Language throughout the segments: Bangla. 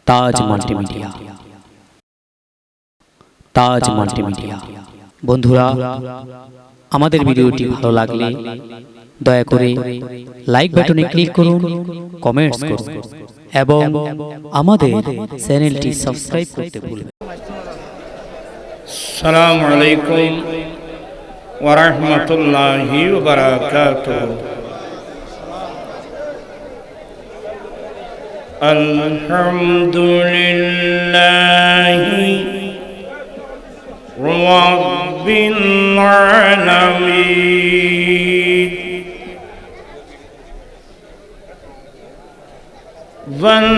তাজ মাল্টিমিডিয়া। তাজ মাল্টিমিডিয়া। বন্ধুরা, আমাদের ভিডিওটি ভালো লাগলে দয়া করে লাইক বাটনে ক্লিক করুন, কমেন্টস করুন এবং আমাদের চ্যানেলটি সাবস্ক্রাইব করতে ভুলবেন না। আসসালামু আলাইকুম ওয়া রাহমাতুল্লাহি ওয়া বারাকাতুহু। আলহামদুলিল্লাহি রাব্বিল আলামিন ওয়াল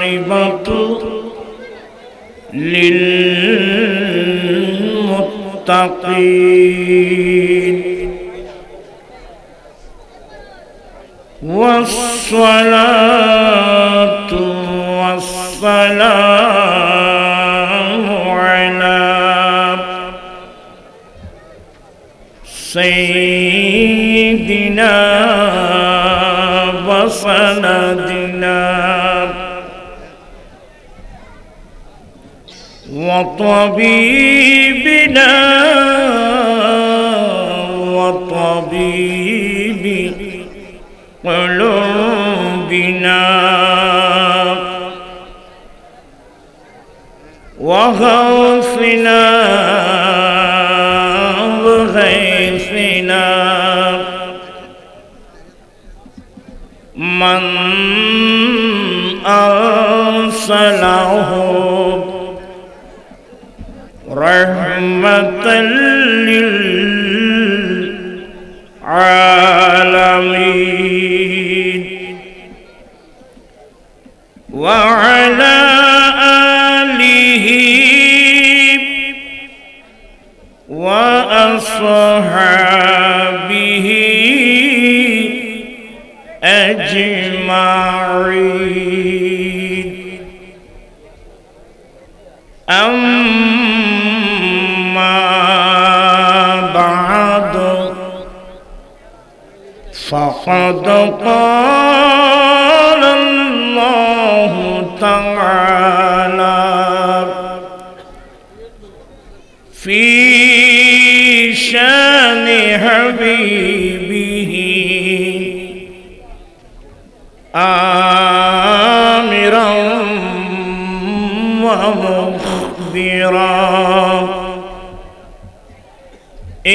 আকিবাতু للمتقين والصلاة والسلام على سيدنا وسندنا وطبيبنا وطبيب قلوبنا وغوثنا وغيثنا من أرسله رحمة للعالمين وعلى آله وأصحابه أجمعين. فقد قال الله تعالى في شان حبيبه آمرا ومخبرا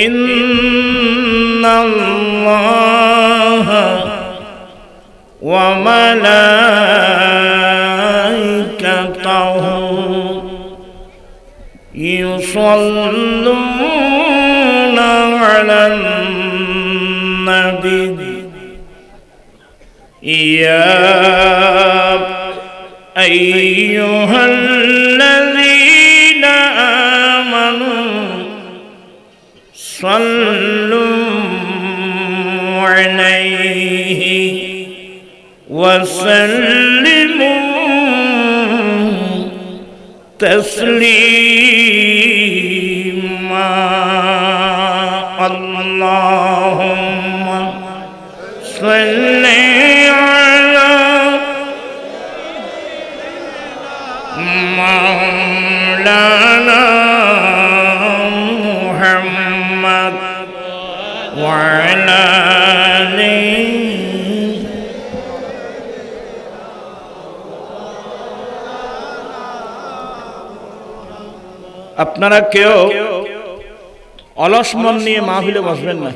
إن الله وملائكته يصلون على النبي يا أيها الذين آمنوا صلوا عليه وسلموا تسليما. اللهم صل على مولانا محمد وعلى آله. আপনারা কেউ অলস মন নিয়ে মাহফিলে বসবেন না,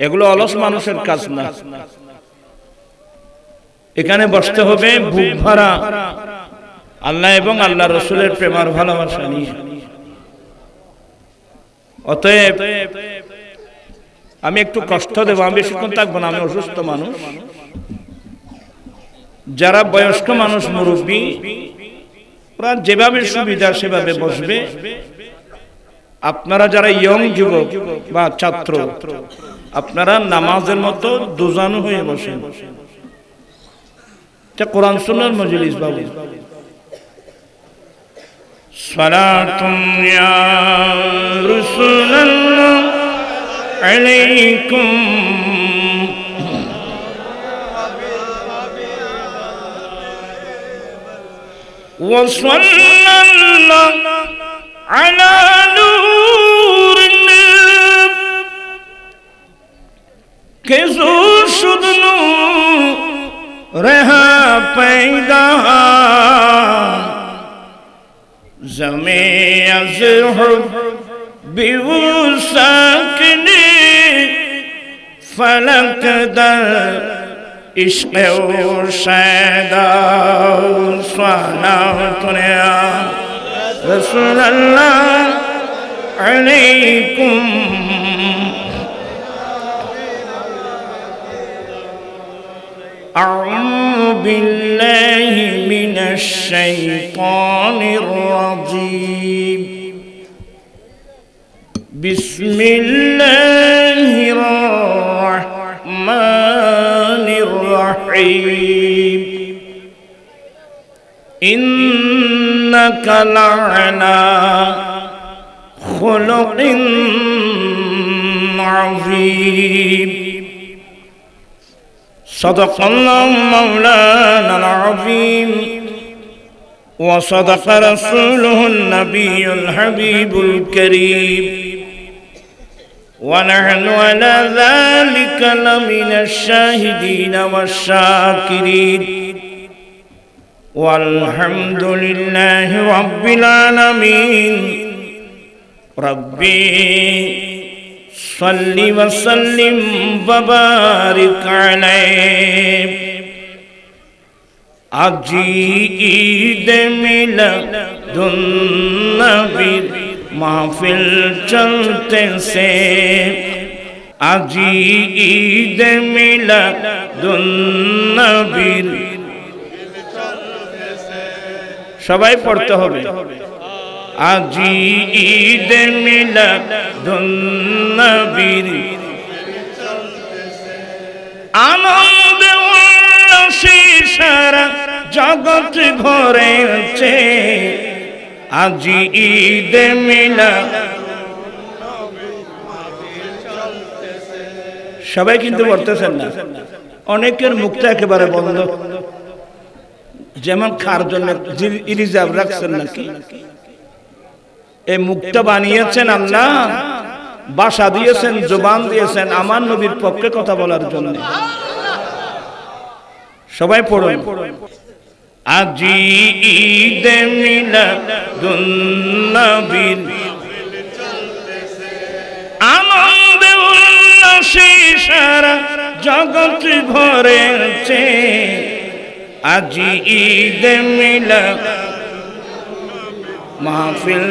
এগুলো অলস মানুষের কাজ না। এখানে বসতে হবে বুক ভরা আল্লাহ এবং আল্লাহ রসুলের প্রেমার ভালোবাসা নিয়ে। অতএব আমি একটু কষ্ট দেব, আমি বেশিক্ষণ থাকবো না, আমি অসুস্থ মানুষ। যারা বয়স্ক মানুষ, মুরব্বী, ওরা যেভাবে সুবিধা সেভাবে বসবে। আপনারা যারা ইয়ং যুবক বা ছাত্র, আপনারা নামাজের মতো দুজানু হয়ে বসেন। এটা কোরআন সুন্নাহর মজলিস বাবু। সালাতুন ইয়া রাসূলুল্লাহ আলাইকুম وصلى الله على نور के शुद्ध रहा पैदा जमे अज़ बिवुसकने फलक दर इश्क़ शैदा स्वालातुने रसूलल्लाह अलैकुम أعوذ بالله من الشيطان الرجيم بسم الله الرحمن الرحيم إنك لعلى خلق عظيم صدق الله مولانا العظيم وصدق رسوله النبي الحبيب الكريم ونحن على ذلك لمن الشاهدين والشاكرين والحمد لله رب العالمين ربي صل وسلم وبارك عليه আজি ঈদ মিলাদুন নবীর মাহফিল চলতেছে আজি ঈদ মিলাদুন নবীর সবাই পড়তে হবে আজি ঈদ মিলাদুন নবীর আনন্দ উল্লাসে সারা জগৎ ভরেছে আজি ঈদ মিলাদ সবাই কিন্তু পড়তেছেন না অনেকের মুখটা একেবারে বন্ধ যেমন খার জন্য রিজার্ভ রাখছেন নাকি এই মুখটা বানিয়েছেন আল্লাহ ভাষা দিয়েছেন জবান দিয়েছেন আমার নবীর পক্ষে কথা বলার জন্য সবাই পড়ুন আজি ঈদ মিলাদুন নবীর আনন্দ উল্লাসে সারা জগৎ ভরেছে আজি ঈদ মিলাদ মাহফিল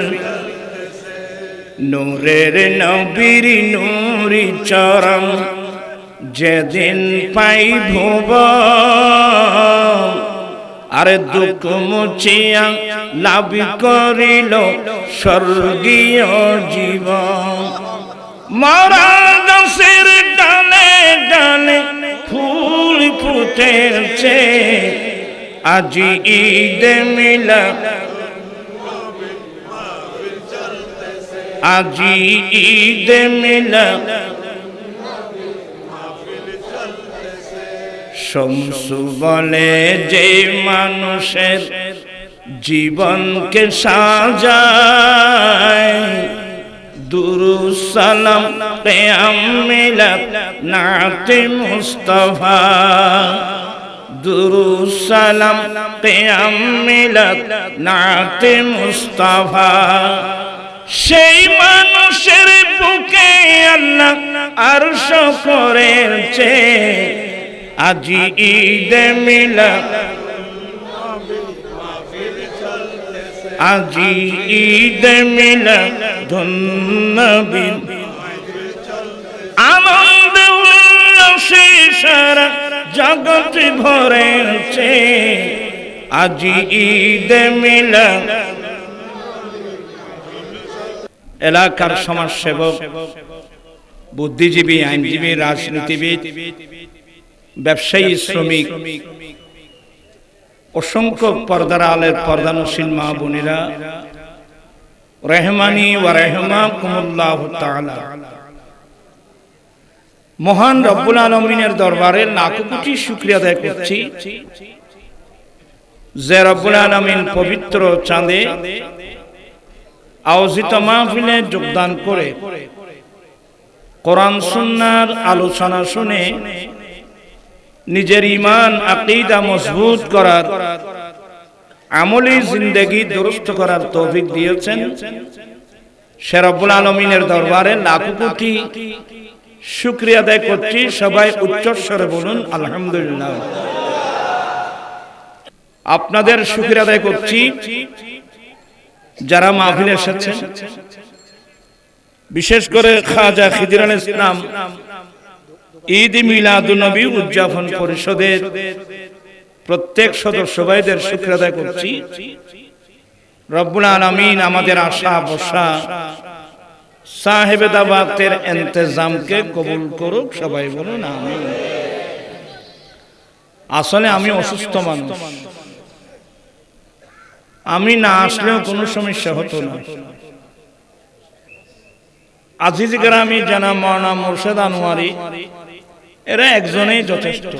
নূরের নবীর নূরি চরম যেদিন পাইব আরে দুঃখ মুছিয়া লাভ করিল স্বর্গীয় জীবন মরা গাছের ডালে ডালে ফুল ফুটেছে আজি ঈদ মিলাদ আজি ঈদ মিলাদ শমসু বলে যে মানুষের জীবনকে সাজায় দুরূদ সালাম কিয়াম মিলাদ নাতে মুস্তাফা দুরূদ সালাম কিয়াম মিলাদ নাতে মুস্তাফা সেই মানুষের বুকে আল্লাহ আরশ করেছে আজি ঈদ মিলাদ আজি ঈদ মিলাদুন নবীর আনন্দ উল্লাসে সারা জগৎ ভরেছে আজি ঈদ মিলাদ এলাকার সমাজসেবক বুদ্ধিজীবী আইনজীবী রাজনীতিবিদ ব্যবসায়ী শ্রমিক অসংখ্য পর্দার আলের পর্দানশীল মা বোনেরা রহমানি ওয়া রাহমাকুমুল্লাহু তাআলা মহান রব্বুল আলামিনের দরবারে লাখ কোটি শুকরিয়া আদায় করছি যে রব্বুল আলামিন পবিত্র চাঁদে আয়োজিত মাহফিলে যোগদান করে কোরআন সুন্নাহর আলোচনা শুনে নিজের ঈমান আকীদা মজবুত করার আমলি জিন্দেগি দুরুস্ত করার তৌফিক দিয়েছেন সে রব্বুল আলামিনের দরবারে লাখ কোটি শুকরিয়া আদায় করছি। সবাই উচ্চ স্বরে বলুন আলহামদুলিল্লাহ। আপনাদের শুকরিয়া আদায় করছি যারা মাহফিলে এসেছেন, বিশেষ করে খাজা খিদিরুল ইসলাম ঈদ মিলাদুন নবী উদযাপন পরিষদের প্রত্যেক সদস্য ভাইদের শুকরিয়া আদায় করছি। রব্বুল আলামিন আমাদের আশা ভরসা সাহেব দাওয়াতের ইন্তজামকে কবুল করুক। সবাই বলুন আমিন। আসলে আমি অসুস্থ মানুষ, আমি না আসলেও কোনো সমস্যা হতো না। আজিজ গ্রামী জানা মাওলানা মুর্শেদ আনোয়ারি এরা একজনেই যথেষ্ট।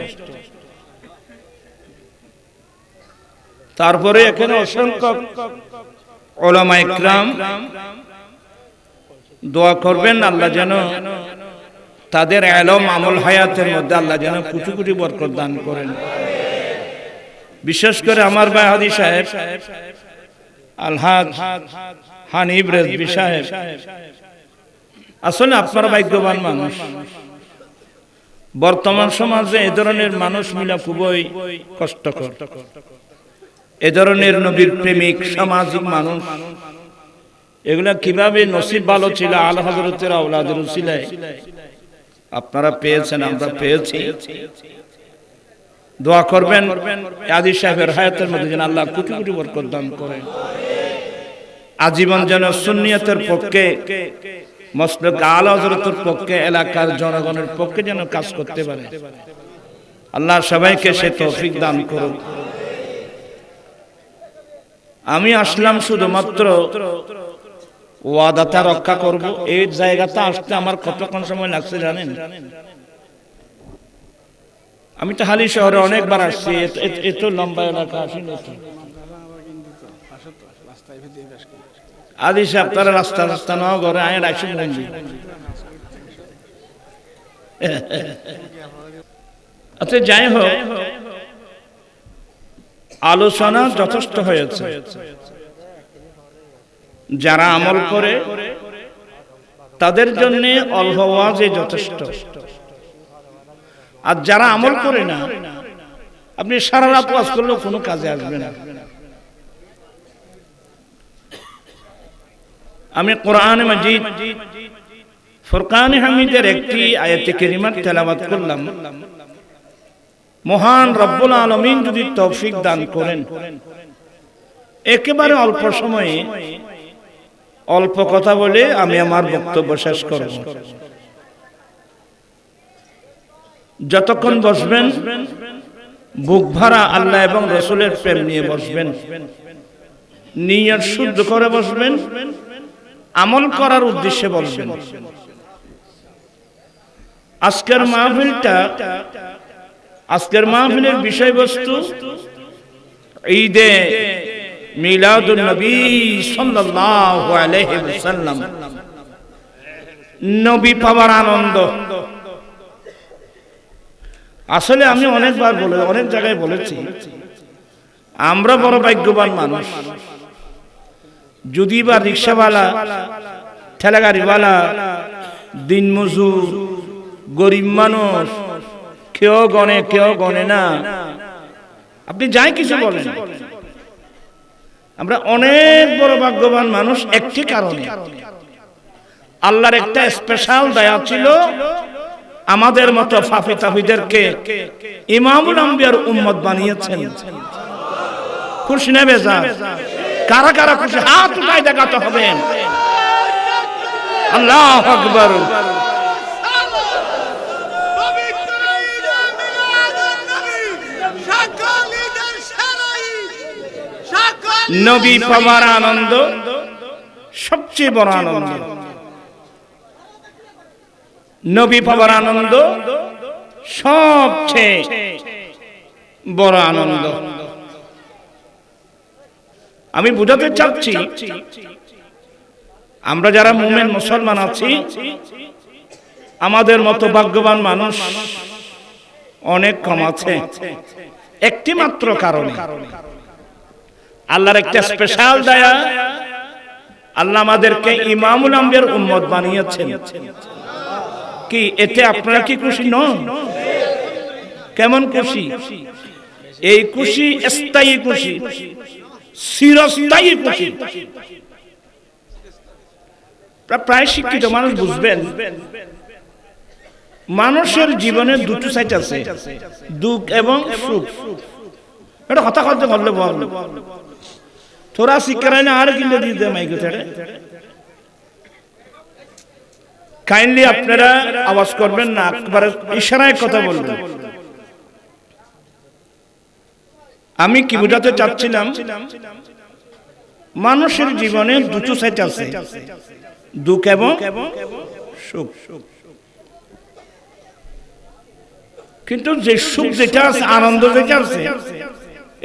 তারপরে এখানে অসংখ্য উলামা ইকরাম দোয়া করবেন আল্লাহ যেন তাদের ইলম আমল হায়াতের মধ্যে আল্লাহ যেন কোটি কোটি বরকত দান করেন। বিশেষ করে আমার ভাই হাদি সাহেব আলহাজ হানিফ রেজভী সাহেব, আসলে আপনারা ভাগ্যবান মানুষ। বর্তমান সমাজে এ ধরনের মানুষ মিলা খুবই কষ্টকর। এ ধরনের নবীর প্রেমিক সামাজিক মানুষ এগুলা কিভাবে নসিব ভালো ছিল আলা হযরতের আওলাদের উসিলায় আপনারা পেয়েছেন, আমরা পেয়েছি। দোয়া করবেন আদি সাহেবের হায়াতের মধ্যে যেন আল্লাহ কোটি কোটি বরকত দান করেন। আজীবন যেন সুন্নিয়তের পক্ষে মসলক আলা হযরতের পক্ষে এলাকার জনগণের পক্ষে যেন কাজ করতে পারে। আল্লাহ সবাইকে সে তৌফিক দান করুন। আমি আসলাম শুধুমাত্র ওয়াদাটা রক্ষা করব। এই জায়গাটা আসতে আমার কতক্ষণ সময় লাগছে জানেন? আমি তো হালি শহরে অনেকবার আসছি, এত লম্বা এলাকা আসিনি। আদি সাহেব তারা রাস্তা রাস্তা ন ঘরে আয় রাখছি। আচ্ছা যাই হোক, আলোচনা যথেষ্ট হয়েছে। যারা আমল করে তাদের জন্য অল্প ওয়াজই যথেষ্ট, আর যারা আমল করে না আপনি সারা রাত ওয়াজ করলেও কোনো কাজে আসবে না। আমি কোরআন মাজিদ ফুরকান হামিদের একটি আয়াতে কারিমা তেলাওয়াত করলাম। মহান রব্বুল আলামিন যদি তৌফিক দান করেন একেবারে অল্প সময়ে অল্প কথা বলে আমি আমার বক্তব্য শেষ করব। যতক্ষণ বসবেন বুক ভরা আল্লাহ এবং রাসূলের প্রেম নিয়ে বসবেন, নিয়ত শুদ্ধ করে বসবেন, আমল করার উদ্দেশ্যে বসবেন। আজকের মাহফিলের বিষয়বস্তু ঈদে মিলাদুন নবী সাল্লাল্লাহু আলাইহি ওয়াসাল্লাম, নবী পাওয়ার আনন্দ। আসলে আমি অনেকবার অনেক জায়গায় বলেছি, আমরা বড় ভাগ্যবান মানুষ। যদি বা রিক্সাওয়ালা, ঠেলাগাড়িওয়ালা, দিনমজুর, গরিব মানুষ কেউ গনে কেউ গনে না, আপনি যাই কিছু বলেন, আমরা অনেক বড় ভাগ্যবান মানুষ। একটি কারণে আল্লাহর একটা স্পেশাল দয়া ছিল, আমাদের মতো ফাফি তাফিদেরকে ইমামুল আম্বিয়ার উম্মত বানিয়েছেন। খুশি না বেজার? কারা কারা খুশি হাত উঠায় দেখাতে হবে। আল্লাহু আকবার। নবী পাওয়ার আনন্দ সবচেয়ে বড় আনন্দ। নবী পাওয়ার আনন্দ সবচেয়ে বড় আনন্দ। আমি বুঝাতে চাচ্ছি, আমরা যারা মুমিন মুসলমান আছি, আমাদের মতো ভাগ্যবান মানুষ অনেক কম আছে। একটি মাত্র কারণে, আল্লাহর একটা স্পেশাল দয়া, আল্লাহ আমাদেরকে ইমামুল আম্বিয়ার উম্মত বানিয়েছেন। কি এতে আপনারা কি খুশি নন? কেমন খুশি? এই খুশি স্থায়ী খুশি, চিরস্থায়ী খুশি। প্রায় শিক্ষিত মানুষ বুঝবেন, মানুষের জীবনে দুটো সাইড আছে, দুঃখ এবং সুখ। এটা হতা করতে বললে বল তোরা শিক্ষারায় না আর কিনলে দিয়ে দেয় মাইকে ছেড়ে। কাইন্ডলি আপনারা আওয়াজ করবেন না, একবারে ইশারায় কথা বলবেন। আমি কি বোঝাতে চাচ্ছিলাম, মানুষের জীবনে দুটো সাইড আছে, দুঃখ এবং সুখ। কিন্তু যে সুখ যেটা আছে, আনন্দ যেটা আছে,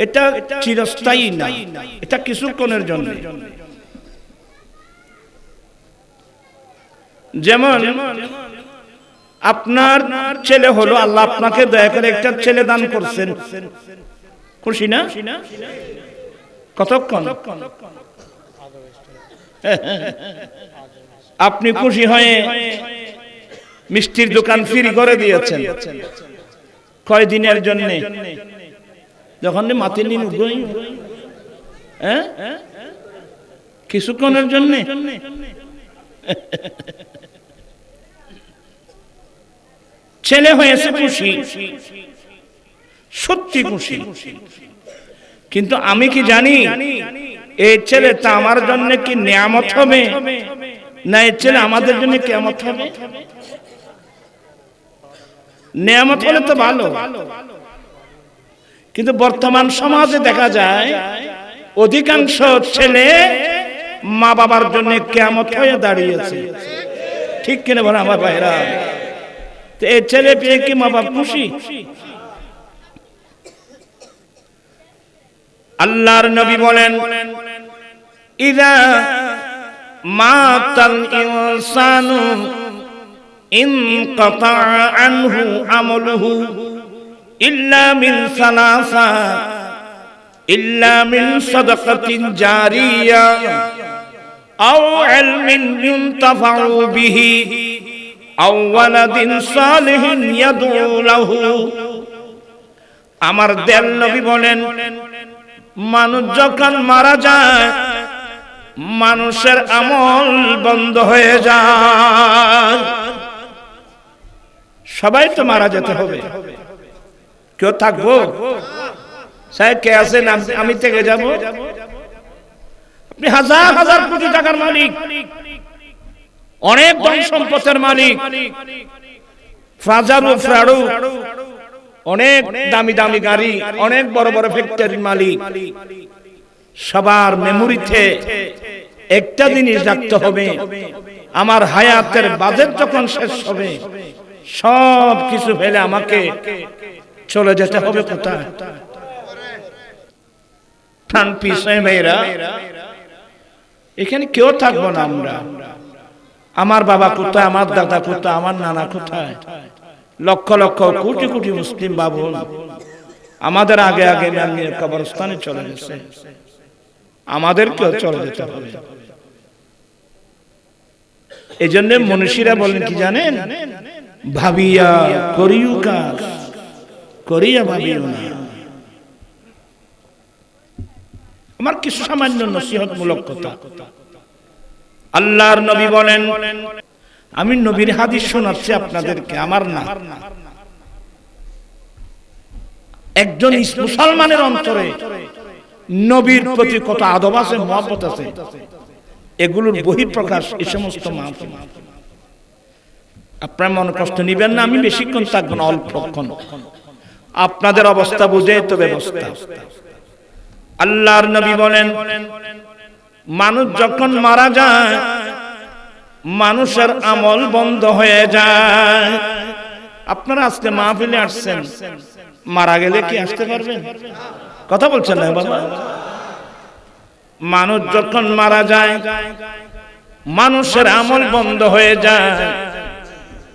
এটা চিরস্থায়ী না, এটা কিছুক্ষণের জন্য। যেমন আপনার ছেলে হলো, আল্লাহ আপনাকে দয়া করে একটা ছেলে দান করছেন, খুশি না? কতক্ষণ আপনি খুশি হয়ে মিষ্টির দোকান ফ্রি করে দিয়েছেন, কয় দিনের জন্য? যখন মাতি নিন কিছুক্ষণের জন্য। ছেলে হয়েছে খুশি, সত্যি খুশি। কিন্তু আমি কি জানি এই ছেলেটা আমার জন্য কি নিয়ামত হবে, না এই ছেলে আমাদের জন্য কিয়ামত হবে? নিয়ামত হলে তো ভালো, কিন্তু বর্তমান সমাজে দেখা যায় অধিকাংশ ছেলে মা বাবার জন্য কিয়ামত হয়ে দাঁড়িয়েছে। ঠিক কিনা বলে আমার ভাইরা? তো এই ছেলে পেয়ে কি মা বাবা খুশি? আল্লাহর নবী বলেন, ইযা মাতাল ইনসানু ইনকাতা আনহু আমলুহু ইল্লা মিন সালাসা, ইল্লা মিন সাদাকাতিন জারিয়া আও ইলমিন ইনতাফাউ বিহি আও ওয়ালাদিন সালিহিন ইয়াদউ লাহু। আমার দেল নবী বলেন, মানুষ যখন মারা যায়, মানুষের আমল বন্ধ হয়ে যায়। সবাই তো মারা যেতে হবে, কেউ থাকবো? সাহেব কে আছেন? আমি থেকে যাব? আপনি হাজার হাজার কোটি টাকার মালিক, অনেক ধন সম্পদের মালিক, ফাজারু ফ্রাডু, অনেক দামি দামি গাড়ি, অনেক বড় বড় ফ্যাক্টরির মালিক। সবার মেমোরিতে একটা জিনিস রাখতে হবে, আমার হায়াতের বাজেট যখন শেষ হবে, সব কিছু ফেলে আমাকে চলে যেতে হবে কোথায়? প্রাণ পিছনে মেয়েরা, এখানে কেউ থাকবো না আমরা। আমার বাবা কোথায়, আমার দাদা কোথায়, আমার নানা কোথায়? লক্ষ লক্ষ কোটি কোটি মুসলিম বাবু আমাদের আগে আগে নিয়ে কবরস্থানে চলে গেছে, আমাদেরকেও চলে যেতে হবে। এই জন্য মনীষীরা বলেন কি জানেন, ভাবিয়া করিও কাজ, করিয়া ভাবিও না। আমার কিছু সামান্য নসিহতমূলক কথা। আল্লাহর নবী বলেন, আমি নবীর হাদিস শোনাচ্ছি আপনাদেরকে, আমার না। একজন মুসলমানের অন্তরে নবীর প্রতি কত আদব আছে, মহব্বত আছে, এগুলোর বহিঃপ্রকাশ এই সমস্ত মাহফিল। আপনারা মনে কষ্ট নিবেন না, আমি বেশিক্ষণ থাকবো না, অল্পক্ষণ। আপনাদের অবস্থা বুঝে তো ব্যবস্থা। আল্লাহর নবী বলেন, মানুষ যখন মারা যায়, মানুষের আমল বন্ধ হয়ে যায়। আপনারা আজকে মাহফিলে আসছেন, মারা গেলে কি আসতে পারবেন? কথা বলছেন না বাবা? মানুষ যখন মারা যায় মানুষের আমল বন্ধ হয়ে যায়,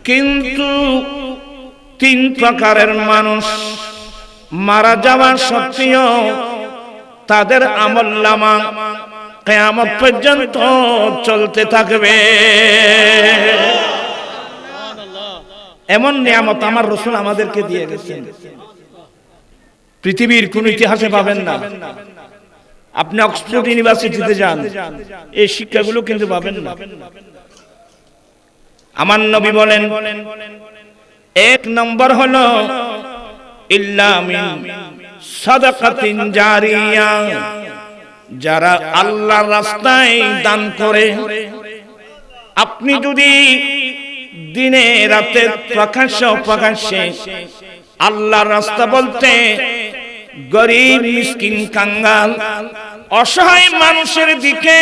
কিন্তু তিন প্রকারের মানুষ মারা যাওয়ার সত্ত্বেও তাদের আমলনামা কিয়ামত পর্যন্ত চলতে থাকবে। এমন নিয়ামত আমার রাসূল আমাদেরকে দিয়ে গেছেন, পৃথিবীর কোন ইতিহাসে পাবেন না। আপনি অক্সফোর্ড ইউনিভার্সিটিতে যান, এই শিক্ষাগুলো কিন্তু পাবেন না। আমার নবী বলেন, এক নম্বর হলো ইল্লা মিন সাদাকাতিন জারিয়া, যারা আল্লাহর রাস্তায় দান করে। আপনি যদি দিনে রাতে প্রকাশ্যে আল্লাহর রাস্তা বলতে গরিব মিসকিন কাঙ্গাল অসহায় মানুষের দিকে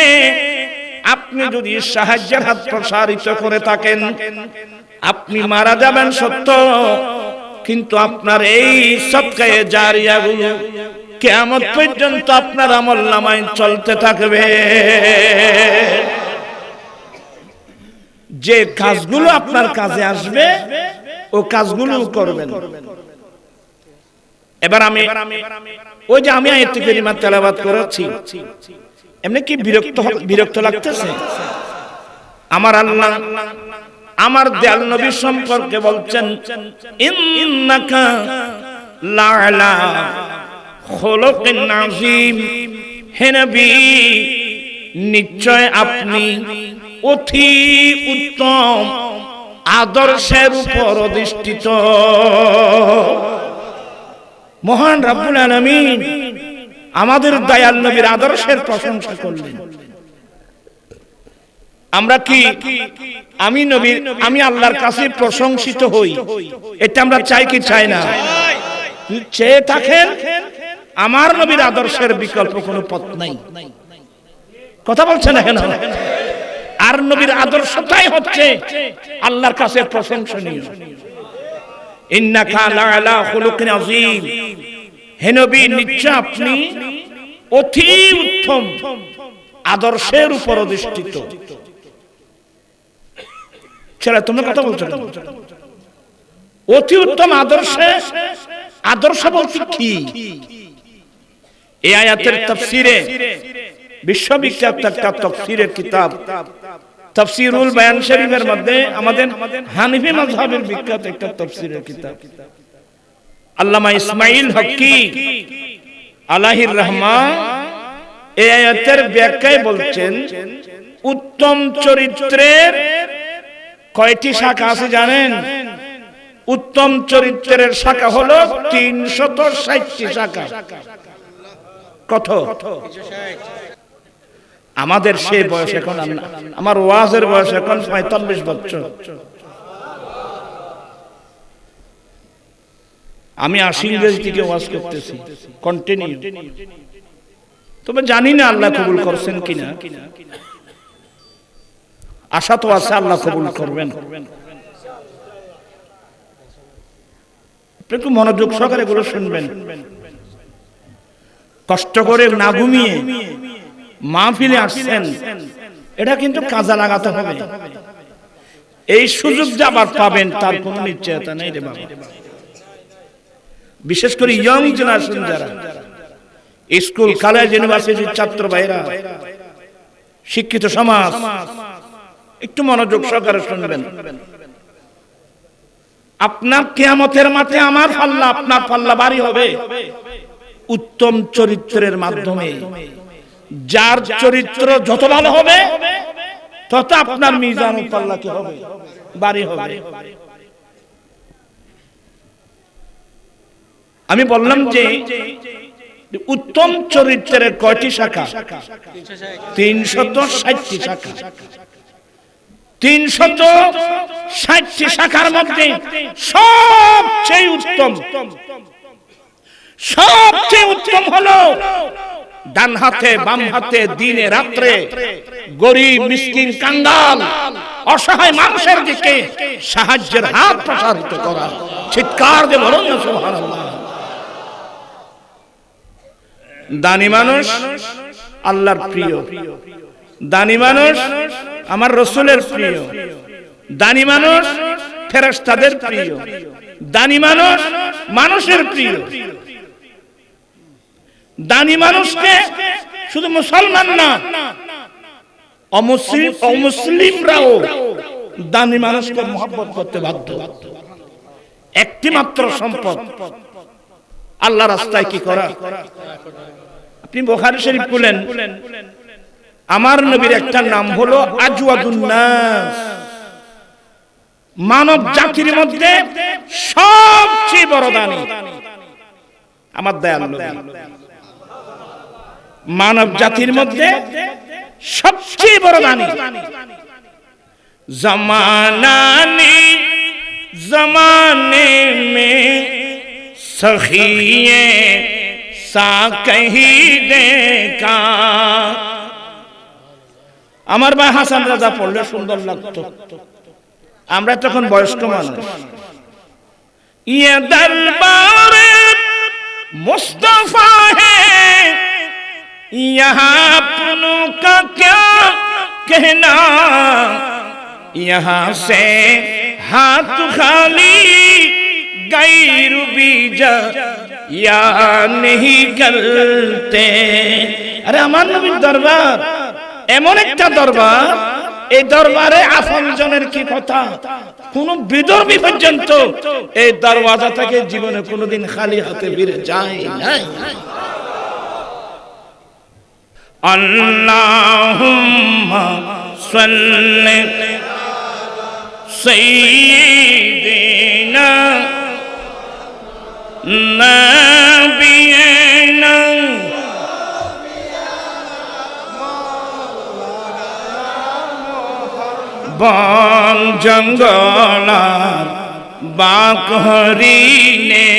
আপনি যদি সাহায্যের হাত প্রসারিত করে থাকেন, আপনি মারা যাবেন সত্য, কিন্তু আপনার এই সদকায়ে জারিয়াগুলো কিয়ামত পর্যন্ত আপনার আমলনামায় চলতে থাকবে। যে কাজগুলো আপনার কাজে আসবে ও কাজগুলো করবেন। এবার আমি ওই যে আমি আয়াত কারিমা তেলাওয়াত করেছি, এমনি কি বিরক্ত লাগতেছে? আমার আল্লাহ আমার দয়াল নবী সম্পর্কে বলছেন, ইন্নাকা লাআলা খুলুকিন আযীম, হে নবী নিশ্চয় আপনি অতি উত্তম আদর্শের উপর অধিষ্ঠিত। মহান রব্বুল আলামিন আমাদের দয়াল নবীর আদর্শের প্রশংসা করলেন। আমরা কি আমি আল্লাহর কাছে প্রশংসিত হই, এটা আমরা চাই কি চাই না? চেয়ে থাকেন, আমার নবীর আদর্শের বিকল্প কোনো পথ নাই। কথা বলছেন না কেন? আর নবীর আদর্শটাই হচ্ছে আল্লাহর কাছে প্রশংসনীয়। ইন্নাকা লাআলা খুলুকিন আযীম, হে নবী নিশ্চয় আপনি অতি উত্তম আদর্শের উপর অধিষ্ঠিত। ছেলে তোমরা কথা বলছো না? অতি উত্তম আদর্শ বলতে কি? এই আয়াতের তাফসীরে বিশ্ববিখ্যাত একটা তাফসীরের কিতাব তাফসীরুল বায়ান শরীফের মধ্যে আমাদের হানাফি মাযহাবের বিখ্যাত একটা তাফসীরের কিতাব আল্লামা ইসমাঈল হক্কি আলাইহির রহমান এই আয়াতের ব্যাখ্যায় বলছেন, উত্তম চরিত্রের কয়টি শাখা আছে জানেন? উত্তম চরিত্রের শাখা হলো 360টি শাখা। কত? আমাদের সেই বয়স এখন, আমার ওয়াজের বয়স এখন 45 বছর। আমি 80 ইংরেজি থেকে ওয়াজ করতেছি কন্টিনিউ। তবে জানি না আল্লাহ কবুল করছেন কিনা, আশা তো আছে আল্লাহ কবুল করবেন। একটু মনোযোগ সহকারে এগুলো শুনবেন, কষ্ট করে না ঘুমিয়ে মাহফিলে আসছেন, এটা কিন্তু কাজে লাগাতে হবে। এই সুযোগ যে আবার পাবেন তার কোনো নিশ্চয়তা নেই রে বাবা। বিশেষ করে ইয়ং জেনারেশন যারা স্কুল কলেজ ইউনিভার্সিটির ছাত্র ভাইরা, শিক্ষিত সমাজ, একটু মনোযোগ সহকারে শুনবেন। আপনার কিয়ামতের মাঠে আমার পাল্লা আপনার পাল্লা ভারী হবে উত্তম চরিত্রের মাধ্যমে। যার চরিত্র যত ভালো হবে তত আপনার মিজান ও পাল্লা কি হবে? ভারী হবে। আমি বললাম যে উত্তম চরিত্রের কয়টি শাখা? 360টি শাখা। 360টি শাখার মধ্যে সবচেয়ে উত্তম হলো ডান হাতে বাম হাতে দিনে রাত্রে গরিব মিসকিন কাঙ্গাল অসহায় মানুষের দিকে সাহায্যের হাত প্রসারিত করা। চিৎকার দিয়ে বলুন না সুবহানাল্লাহ। দানি মানুষ আল্লাহর প্রিয়, দানি মানুষ আমার রাসূলের প্রিয়, দানি মানুষ ফেরেশতাদের প্রিয়, দানি মানুষ মানুষের প্রিয়। দানি মানুষকে শুধু মুসলমান না, অমুসলিমরাও দানি মানুষকে মহব্বত করতে বাধ্য। একটি মাত্র সম্পদ আল্লাহ রাস্তায় কি করা। আপনি বুখারী শরীফ খুলেন, আমার নবীর একটা নাম হলো আজওয়াদুন নাস, মানব জাতির মধ্যে সবচেয়ে বড় দানি আমার দয়াল নবী। মানব জাতির মধ্যে সবচেয়ে বড় দানি। জমানে মে সখিয়ে সা কহি দেখা। আমার ভাই হাসান রাজা পড়লে সুন্দর লাগতো, আমরা তখন বয়স্ক মানুষ। ইয়ে দরবারে মুস্তাফা হ্যায়, यहाँ अपनों का क्या कहना, यहाँ से हाथ खाली गैर बीजा या नहीं करते। अरे আমার নবীর দরবার এমন একটা দরবার, এই দরবারে আপনজনের কি কথা, কোন বিদর্ভী পর্যন্ত এই দরওয়াজা থেকে জীবনে কোনোদিন খালি হাতে ফিরে যায় নাই। আল্লাহুম্মা সাল্লি সাইয়্যিদিনা নাবিয়িনা বন জঙ্গলার বাক হরিণে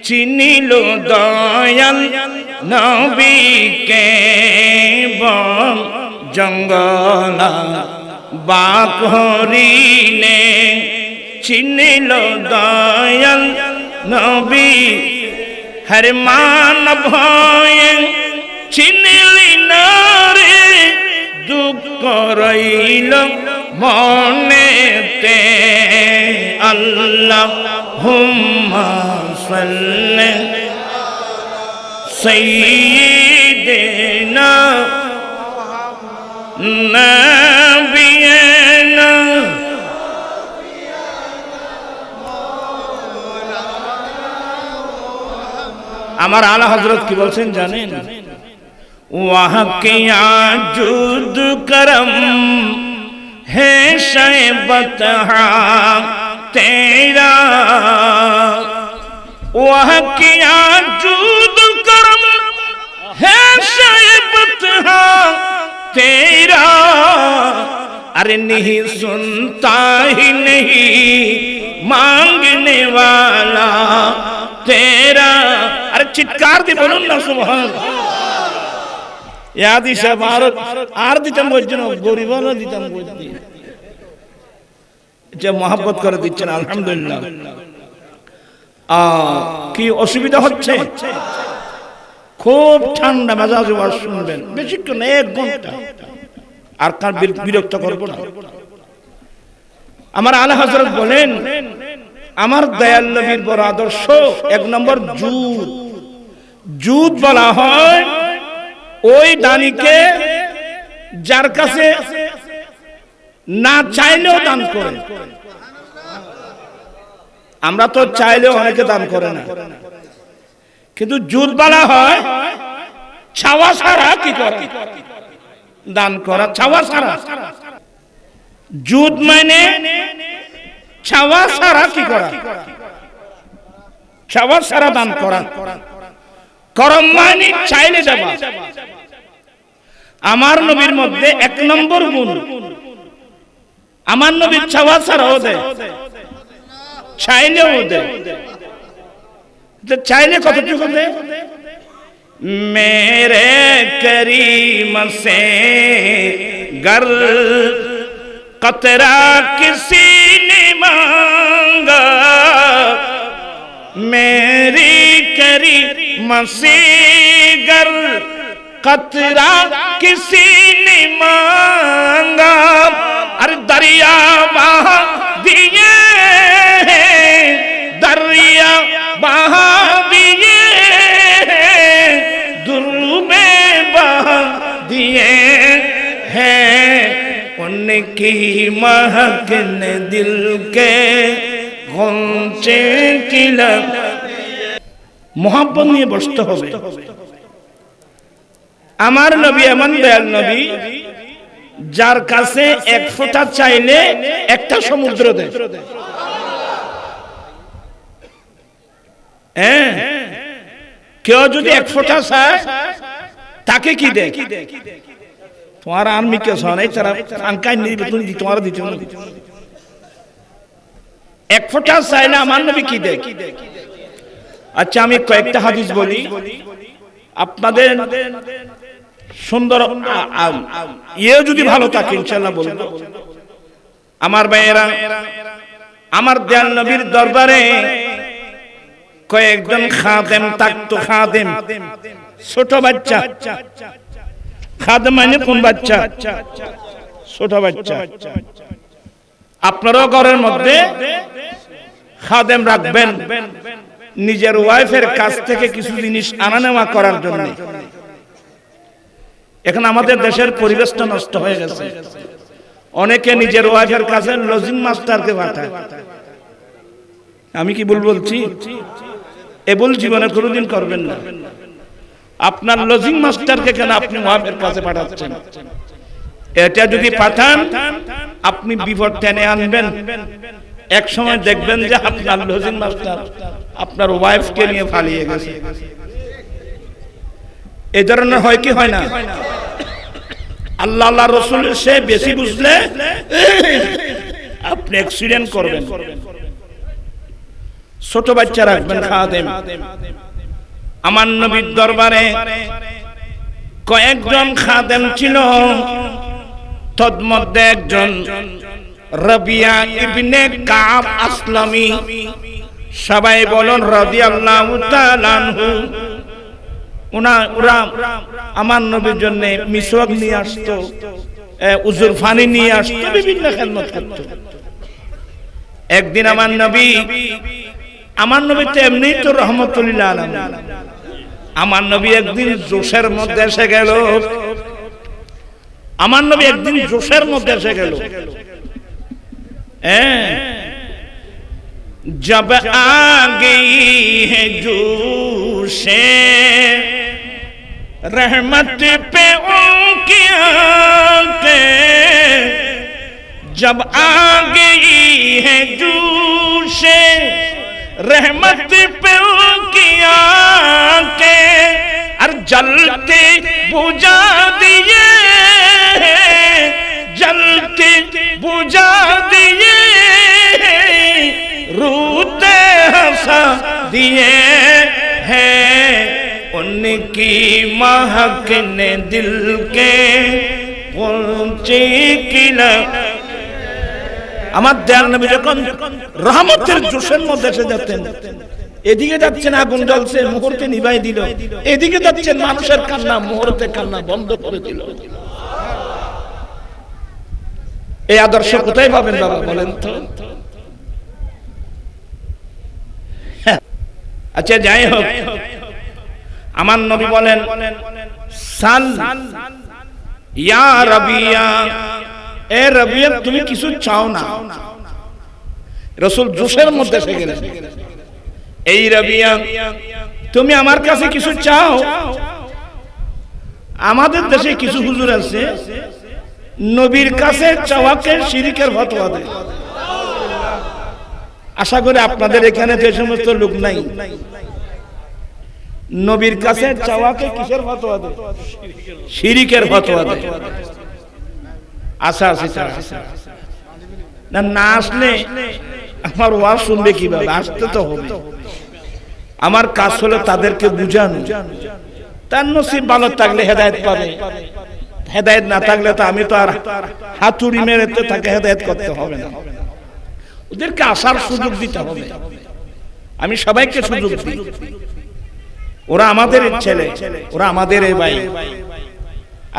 চিনিল দয়াল নবীকে। বন জঙ্গলার বাক হরিণে চিনিল দয়াল নবী। হর মানব ভয়ে চিনিলি না রে, দুঃখ রইল মনেতে। আল্লাহুম্মা সাল্লি সাইয়্যিদিনা নাবিয়িনা। আমার আলা হযরত কি বলছেন জানেন? वहाँ किया जुद करम है शैबत तेरा, वहाँ किया जुद करम है शैबत तेरा। अरे नहीं सुनता ही नहीं मांगने वाला तेरा। अरे चित्कार दी बोलूं ना सुभान यादी साहब আর দিতাম বলছেন, গরিবরা দিতাম বলছি, যে মহব্বত করে দিচ্ছেন আলহামদুলিল্লাহ। কি অসুবিধা হচ্ছে? খুব ঠান্ডা মেজাজে ওয়াজ শুনবেন, বেশিক্ষণ 1 ঘন্টা, আর কার বিরক্ত করব না। আমার আলা হযরত বলেন, আমার দয়াল নবীর বড় আদর্শ 1 নম্বর জুদ। জুদ বলা হয় ওই দানিকে যার কাছে না চাইলেও দান করে। আমরা তো চাইলেও অনেকে দান করে না, কিন্তু জুদ বলা হয় চাওয়া ছাড়া কি করা, দান করা চাওয়া ছাড়া। জুদ মানে চাওয়া ছাড়া কি করা, চাওয়া ছাড়া দান করা। করম মানে চাইলে দেওয়া। আমার নবীর মধ্যে 1 নম্বর গুণ, আমার নবীর চাওয়া ছাড়াও দেয়, চাইলেও দেয়। চাইলে কতটুকু দেয়? मेरे करीम से गर कतरा किसी ने मांगा, मेरी करीम से गर कतरा किसी ने मांगा, अरे दरिया बहा दिए, दरिया बहा दिए, दुर्बे बहा दिए हैं, उनकी महक ने दिल के गंचे की लग। मोहब्बत নিয়ে বসতে হবে। আমার নবী এমন দয়াল নবী যার কাছে এক ফোঁটা চাইলে একটা সমুদ্র দেয়। কেউ যদি এক ফোঁটা চায় তাকে কি দেয়? তোমার আর্মি কে শোনাই তারা আঙ্কাই নিবে, তুমি তোমার দিতে না। এক ফোঁটা চাইলে আমার নবী কি দেয়? আচ্ছা আমি কয়েকটা হাদিস বলি, আপনাদের সুন্দর ইয়ে যদি ভালো থাকে ইনশাআল্লাহ বলবো। আমার ভাইয়েরা, আমার দয়াল নবীর দরবারে কয়েকজন খাদেম থাকতো। খাদেম ছোট বাচ্চা। খাদেম মানে কোন বাচ্চা? ছোট বাচ্চা। আপনারও ঘরের মধ্যে খাদেম রাখবেন নিজের ওয়াইফের কাছ থেকে কিছু জিনিস আনা নেওয়া করার জন্য। এখন আমাদের দেশের পরিবেশটা নষ্ট হয়ে গেছে। অনেকে নিজের ওয়াইফের কাছে লজিং মাস্টারকে পাঠায়। আমি কি বলছি? এ ভুল জীবনে কোনোদিন করবেন না। আপনার লজিং মাস্টারকে কেন আপনি ওয়াইফের কাছে পাঠাচ্ছেন? এটা যদি পাঠান আপনি বিপদ টেনে আনবেন। এক সময় দেখবেন যে আপনার লজিং মাস্টার আপনার ওয়াইফকে নিয়ে পালিয়ে গেছে। এই ধরনের হয় কি হয় না? আল্লাহ আল্লাহ রসুল সে বেশি বুঝলে আপনি অ্যাক্সিডেন্ট করবেন। ছোট বাচ্চা রাখবেন খাদেম। আমার নবীর দরবারে কয়েকজন খাদেম ছিল, তন্মধ্যে একজন রবিয়া ইবনে কাব আসলামি। সবাই বলুন রাদিয়াল্লাহু তাআলা আনহু। ওরা আমার নবীর জন্য মিসওয়াক নিয়ে আসতো, উজুর পানি নিয়ে আসতো, বিভিন্ন খেদমত করতো। একদিন আমার নবী তো এমনি তো রহমতুল্লাহ আলাইহি, আমার নবী একদিন জোশের মধ্যে এসে গেল। আমার নবী একদিন জোশের মধ্যে এসে গেল। जब आ गई है जोशे रहमत पे उनकी आंखें, जब आ गई है जोशे रहमत पे उनकी आंखें, और जलते बुझा दिए, जलते बुझा दिए, रूते हंसा दिए हैं, उनकी महक ने दिल के पहुंचे किला। আমার দয়াল নবী যখন রহমতের জোশের মধ্যে এসে যেতেন, এদিকে যাচ্ছেন আগুন জ্বলছে, মুহূর্তে নিভাই দিল। এদিকে যাচ্ছেন মানুষের কান্না, মুহূর্তে কান্না বন্ধ করে দিল। এই আদর্শ কোথায় পাবেন বাবা বলেন তো? আচ্ছা যাই হোক, আমার নবী বলেন সাল ইয়া রাবিয়া, এ রাবিয়া তুমি কিছু চাও না। রাসূল জোশের মধ্যে এসে গেলেন, এই রাবিয়া তুমি আমার কাছে কিছু চাও। আমাদের দেশে কিছু হুজুর আছে নবীর কাছে চাওয়াকে শিরকের ফতোয়া দেয়। আশা করি আপনাদের এখানে যে সমস্ত লোক নাই, নবীর কাছে চাওয়াকে কিসের ফতোয়া দেয়? শিরকের ফতোয়া দেয়। আচ্ছা না আসলে আমার ওয়াজ শুনবে কিভাবে? আসতে তো হবে। আমার কাজ হলো তাদেরকে বুঝানো, তার নসিব ভালো থাকলে হেদায়েত পাবে, হেদায়েত না থাকলে তো আমি তো আর হাতুড়ি মেরে তো তাকে হেদায়েত করতে হবে না, ওদেরকে আসার সুযোগ দিতে হবে। আমি সবাইকে সুযোগ দিই, ওরা আমাদের ছেলে, ওরা আমাদের এই ভাই,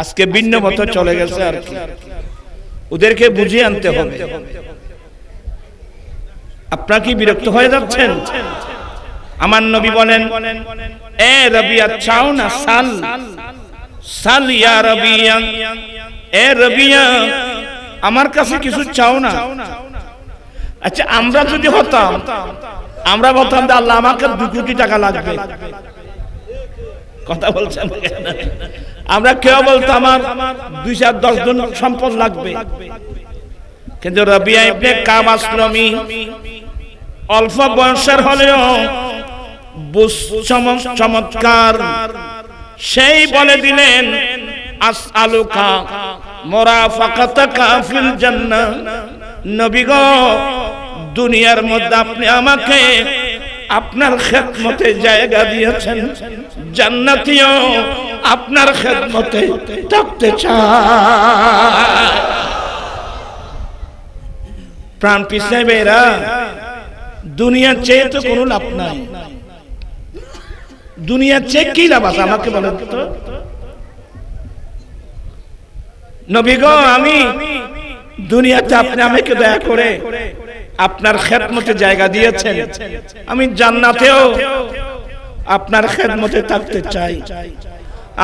আজকে ভিন্ন মত চলে গেছে আর কি, ওদেরকে বুঝিয়ে আনতে হবে। আপনারা কি বিরক্ত হয়ে যাচ্ছেন? আমার নবী বলেন, এ রবিয়া চাও না, সাল সাল ইয়া রবিয়া, এ রবিয়া আমার কাছে কিছু চাও না। আচ্ছা আমরা যদি হতাম, আমরা বলতাম যে আল্লাহ আমাকে 2 কোটি টাকা লাগবে, কথা বলছেন? আমরা কেউ বলতাম আমার 210 জন সম্পদ লাগবে। কিন্তু রবিয়া ইবনে কাব আসলামী অল্প বয়সের হলেও চমৎকার, সেই বলে দিলেন আসআলুকা মুরাফাকাতাকা ফিল জান্নাহ, নবী গো দুনিয়ার মধ্যে আপনি আমাকে আপনার খেদমতে জায়গা দিয়েছেন, জান্নাতীয় আপনার খেদমতে থাকতে চায়। প্রাণ পিছাইবেরা, দুনিয়ার চেয়ে তো কোনো লাভ নাই, দুনিয়ার চেয়ে কি লাভ আছে আমাকে বলেন তো? নবী গো আমি দুনিয়াতে আপনি আমাকে দয়া করে আপনার খেদমতে জায়গা দিয়েছেন, আমি জান্নাতেও আপনার খেদমতে থাকতে চাই।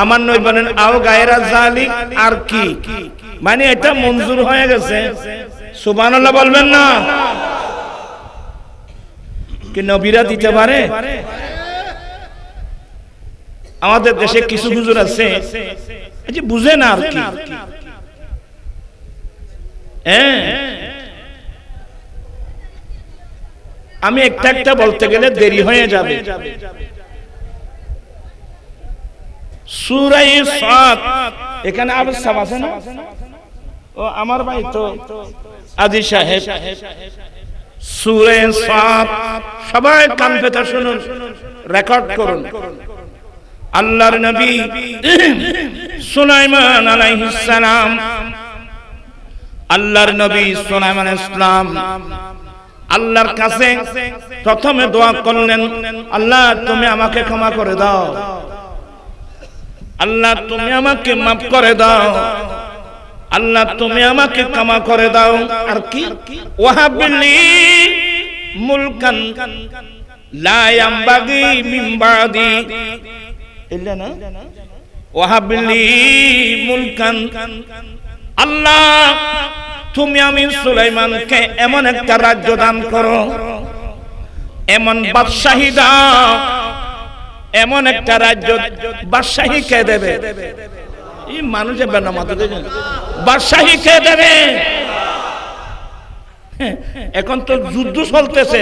আমার নবী বলেন আও গায়রা জালিক, আর কি? মানে এটা মঞ্জুর হয়ে গেছে। সুবহানাল্লাহ বলবেন না? কি নবীরা দিতে পারে? আমাদের দেশে কিছু হুজুর আছে যে বুঝে না আর কি, আমি একটা একটা বলতে গেলে দেরি হয়ে যাবে। সূরা সাদ, এখানে আবু সাব আছে না? ও আমার ভাই তো আজি সাহেব, সূরা সাদ সবাই কান পেতে শুনুন, রেকর্ড করুন। আল্লাহর নবী সুলাইমান আলাইহিস সালাম, আল্লাহর নবী সুলাইমান ইসলাম আল্লাহর কাছে প্রথমে দোয়া করলেন, আল্লাহ তুমি আমাকে ক্ষমা করে দাও, আল্লাহ তুমি আমাকে মাফ করে দাও, আল্লাহ তুমি আমাকে ক্ষমা করে দাও। আর কি? ওয়াহাবিলি মুলকান লা ইয়ামবাগি মিন বাদি, ইল্লা না ওয়াহাবিলি মুলকান, আল্লাহ তুমি আমি সুলাইমানকে এমন একটা রাজ্য দান করো, এমন বাদশাহী দাও, এমন একটা রাজ্য। বাদশাহী কে দেবে? এই মানুষের বেনামাতে দেখেন, বাদশাহী কে দেবে? এখন তো যুদ্ধ চলতেছে,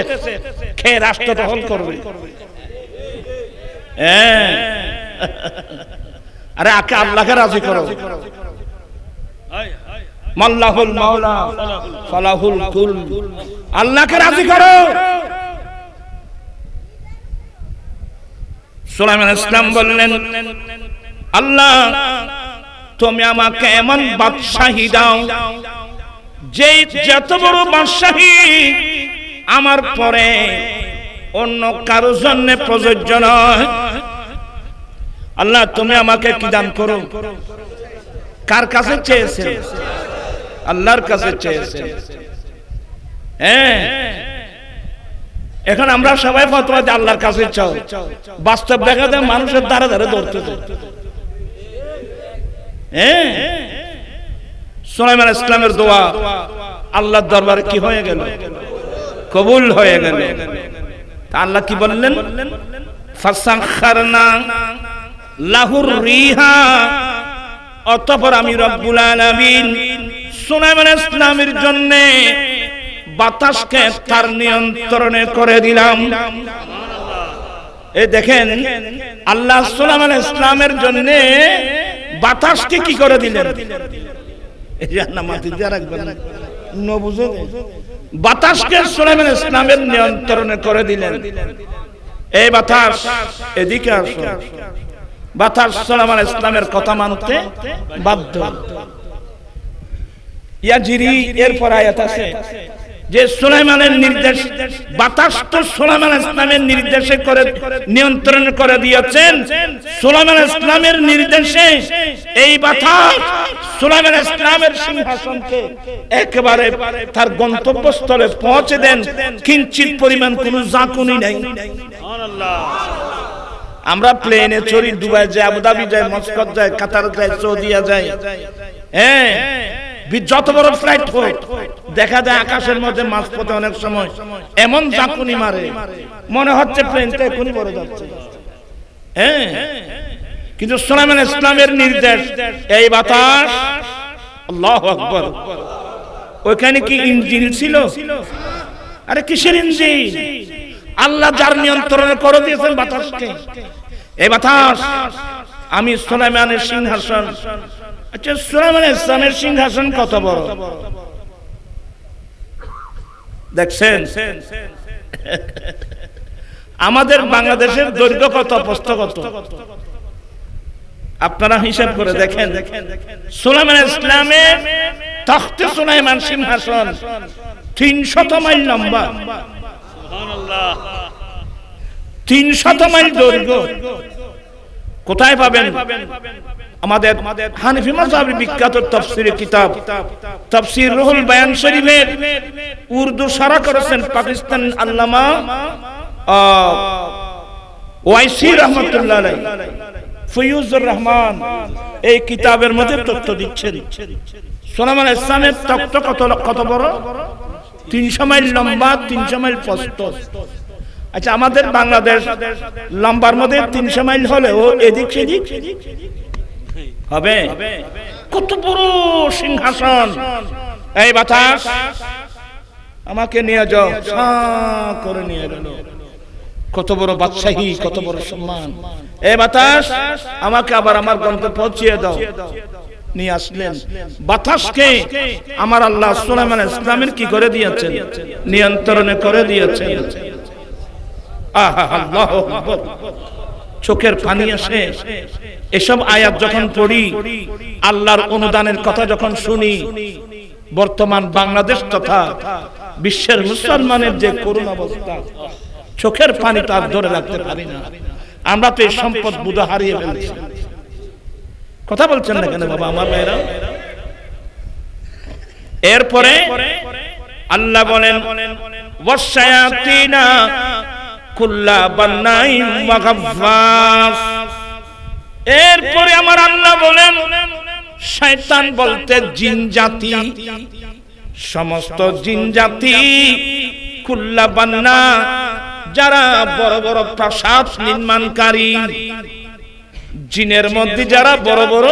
কে রাষ্ট্র দখল করবে? আরে আকে আল্লাহকে রাজি করো। মাল্লাহুল মাওলা ফালাহুল কুল, আল্লাহকে রাজি করো। সুলাইমান ইসলাম বললেন, আল্লাহ তুমি আমাকে এমন বাদশাহী দাও যে যত বড় বাদশাহী আমার পরে অন্য কারো জন্য প্রযোজ্য নয়। আল্লাহ তুমি আমাকে কি দান করো? কার কাছে চেয়েছেন? আল্লাহর কাছে চেয়েছেন। এখন আমরা সবাই ফতোয়া দিই আল্লাহর কাছে চাও, বাস্তব দেখা যায় মানুষের দ্বারা দ্বারা ধরতে। সুলাইমান ইসলামের দোয়া আল্লাহর দরবারে কি হয়ে গেল? কবুল হয়ে গেল। তা আল্লাহ কি বললেন? ফাসাখখারনা লাহুর রিহা, অতঃপর আমি রব্বুল আলামিন সুলাইমান ইসলামের জন্য বাতাসকে তার নিয়ন্ত্রণে করে দিলাম। এই দেখেন আল্লাহ সুলাইমান ইসলামের জন্য বাতাসকে কি করে দিলেন? এই জান্নাত মাটি দিয়ে রাখবেন ন বুঝে, বাতাসকে সুলাইমান ইসলামের নিয়ন্ত্রণে করে দিলেন। এই বাতাস এদিকে আসো, বাতাস সুলাইমান ইসলামের কথা মানতে বাধ্য। ইয়াজিরি এরপর আয়াত আছে যে সুলাইমানের নির্দেশ, বাতাস তো সুলাইমান ইসলামের নির্দেশে করে নিয়ন্ত্রণ করে দিয়েছেন। সুলাইমান ইসলামের নির্দেশে এই বাতাস সুলাইমান ইসলামের সিংহাসনকে একেবারে তার গন্তব্যস্থলে পৌঁছে দেন, কিঞ্চিত পরিমাণ কোনো জাঁকুনি নাই। আমরা প্লেনে চড়ি, দুবাই যায়, আবুধাবি যায়, মস্কত যায়, কাতার যায়, সৌদিয়া যায়, হ্যাঁ যত বড় ফ্লাইট হোক, দেখা যায় আকাশের মধ্যে মাঝপথে অনেক সময় এমন জাঁকুনি মারে মনে হচ্ছে প্লেনটা এখনই পড়ে যাচ্ছে। হ্যাঁ, কিন্তু সুলাইমান ইসলামের নির্দেশ এই বাতাস, আল্লাহু আকবার। ওইখানে কি ইঞ্জিন ছিল? আরে কিসের ইঞ্জিন? আল্লাহ যার নিয়ন্ত্রণে করে দিয়েছেন বাতাসকে। এই বাতাস আমি সুলাইমানের সিংহাসন। আচ্ছা, সুলাইমান ইসলামের সিংহাসন কত বড় দেখছেন? আমাদের বাংলাদেশের দৈর্ঘ্য কত, প্রস্থ কত? আপনারা হিসাব করে দেখেন। সুলাইমান ইসলামের তখতে সুলাইমান সিংহাসন 300 মাইল লম্বা, 300 মাইল দৈর্ঘ্য। কোথায় পাবেন? আমাদের হানাফি মাযহাবের বিখ্যাত তাফসীরের কিতাব তাফসীর রুহুল বায়ান শরীফের উর্দু সারা করেছেন পাকিস্তান আল্লামা ওয়াইসি রাহমাতুল্লাহ আলাইহি, ফয়ুজুর রহমান এই কিতাবের মধ্যে তথ্য দিচ্ছেন সুলাইমান ইসলামের তথ্য কত বড়? 300 মাইল লম্বা, 300 মাইল প্রস্থ। আচ্ছা, আমাদের বাংলাদেশ লম্বার মধ্যে 300 মাইল হলেও এদিক সেদিক হবে। কত বড় সিংহাসন! এই বাতাস আমাকে নিয়ে যাও, করে নিয়ে গেল। কত বড় বাদশাহী, কত বড় সম্মান! এই বাতাস আমাকে আবার আমার গন্তব্যে পৌঁছিয়ে দাও। নিয়ে আসলেন বাতাসকে আমার আল্লাহ সুলাইমান ইসলামের কি করে দিয়েছেন? নিয়ন্ত্রণে করে দিয়েছেন। আহা, আল্লাহু আকবার! চোখের পানি আসে এসব আয়াত যখন পড়ি, আল্লাহর অনুদানের কথা যখন শুনি। বর্তমান বাংলাদেশ তথা বিশ্বের মুসলমানের যে করুণ অবস্থা, চোখের পানি তো আর ধরে রাখতে পারি না। আমরা তো এই সম্পদ বুঝা হারিয়ে ফেলছি। কথা বলছেন না কেন বাবা আমার ভাইরা? এরপরে আল্লাহ বলেন ওয়াশায়াতিনা কুল্লা বান্নাইন ওয়া গাফফাস। এরপরে আমার আল্লাহ বলেন শয়তান বলতে জিন জাতি, সমস্ত জিন জাতি, কুল্লা বান্না যারা বড় বড় প্রাসাদ নির্মাণকারী, জিনের মধ্যে যারা বড় বড়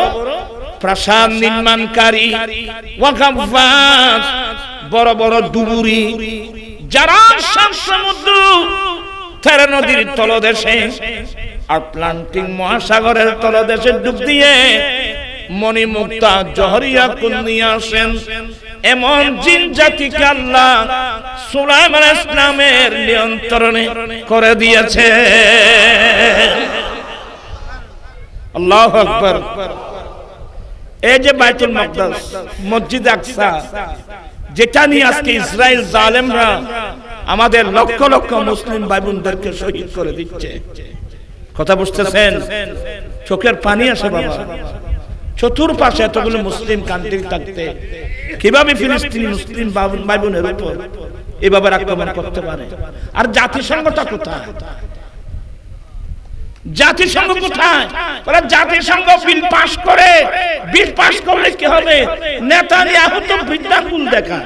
প্রাসাদ নির্মাণকারী, ওয়া গাফফাস বড় বড় ডুবুরি, যারা সমুদ্র তেরা নদীর তলদেশে আটলান্টিক মহাসাগরের তলদেশে ডুব দিয়ে মণিমুক্তা জহরিয়া কুল নিয়ে আসেন, এমন জিন জাতিকে আল্লাহ সুলাইমান ইসলামের নিয়ন্ত্রণে করে দিয়েছে। আল্লাহু আকবার! এই যে বাইতুল মাকদাস, মসজিদ আকসা, যেটা নিয়ে আজকে ইসরায়েল জালেমরা আমাদের লক্ষ লক্ষ মুসলিম ভাই বোনদেরকে শহীদ করে দিচ্ছে। কথা বুঝতেছেন? চোখের পানি আসে বাবা। চতুর্পাশে এতগুলো মুসলিম কান্ট্রি থাকতে কিভাবে ফিলিস্তিনি মুসলিম ভাই বোনের উপর এভাবে আক্রমণ করতে পারে? আর জাতিসংঘটা কোথায়? জাতিসংঘ কোথায়? ওরা জাতিসংঘ বিল পাস করে, বিল পাস করলে কি হবে? নেতানিয়াহু তো বৃদ্ধাঙ্গুল দেখা।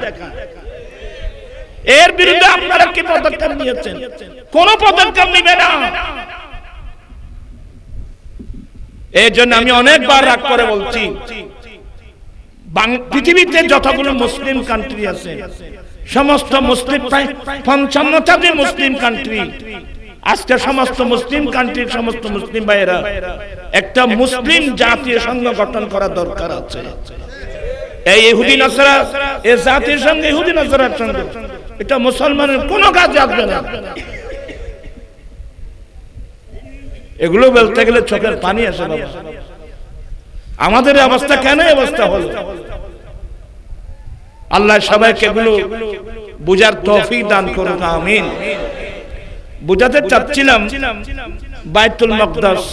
এর বিরুদ্ধে আপনারা কি পদক্ষেপ নিয়েছেন? কোন পদক্ষেপ নিবে না। এই জন্য আমি অনেকবার রাগ করে বলছি, পৃথিবীতে যতগুলো মুসলিম কান্ট্রি আছে, সমস্ত মুসলিম প্রায় 55টা যে মুসলিম কান্ট্রি, আজকে সমস্ত মুসলিম কান্ট্রির সমস্ত মুসলিম ভাইয়েরা একটা মুসলিম জাতীয় সংঘ গঠন করা দরকার আছে। এই ইহুদি নাসারা, এই জাতির সঙ্গে ইহুদি নাসারার সঙ্গে এটা মুসলমানের কোনো কাজ আসবে না। এগুলো বলতে গেলে চোখের পানি আসে বাবা। আমাদের অবস্থা কেন অবস্থা হলো? আল্লাহ সবাইকে এগুলো বুঝার তৌফিক দান করুন, আমিন। বুঝাতে চাচ্ছিলাম বাইতুল মাকদাস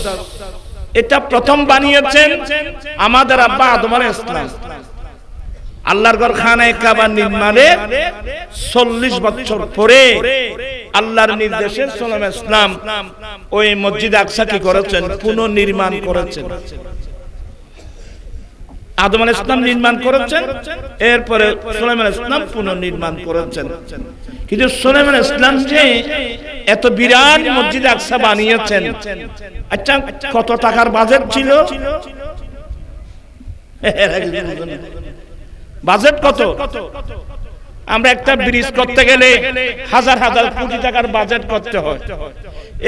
এটা প্রথম বানিয়েছেন আমাদের আব্বা আদম আলাইহিস সালাম। আল্লাহর ঘর খানায়ে কাবা নির্মাণে 40 বছর পরে আল্লাহর নির্দেশে সাল্লাল্লাহু আলাইহি ওয়াসাল্লাম ওই মসজিদ আকসা কি করেছেন? পুনর্নির্মাণ করেছেন। আদম আলাইহিস সালাম নির্মাণ করেছেন, এরপরে সুলাইমান আলাইহিস সালাম পুনর্নির্মাণ করেছেন। কিন্তু সুলাইমান আলাইহিস সালাম যে এত বিরাট মসজিদ আকসা বানিয়েছেন, আচ্ছা কত টাকার বাজেট ছিল? বাজেট কত? আমরা একটা ব্রিজ করতে গেলে হাজার হাজার কোটি টাকার বাজেট করতে হয়।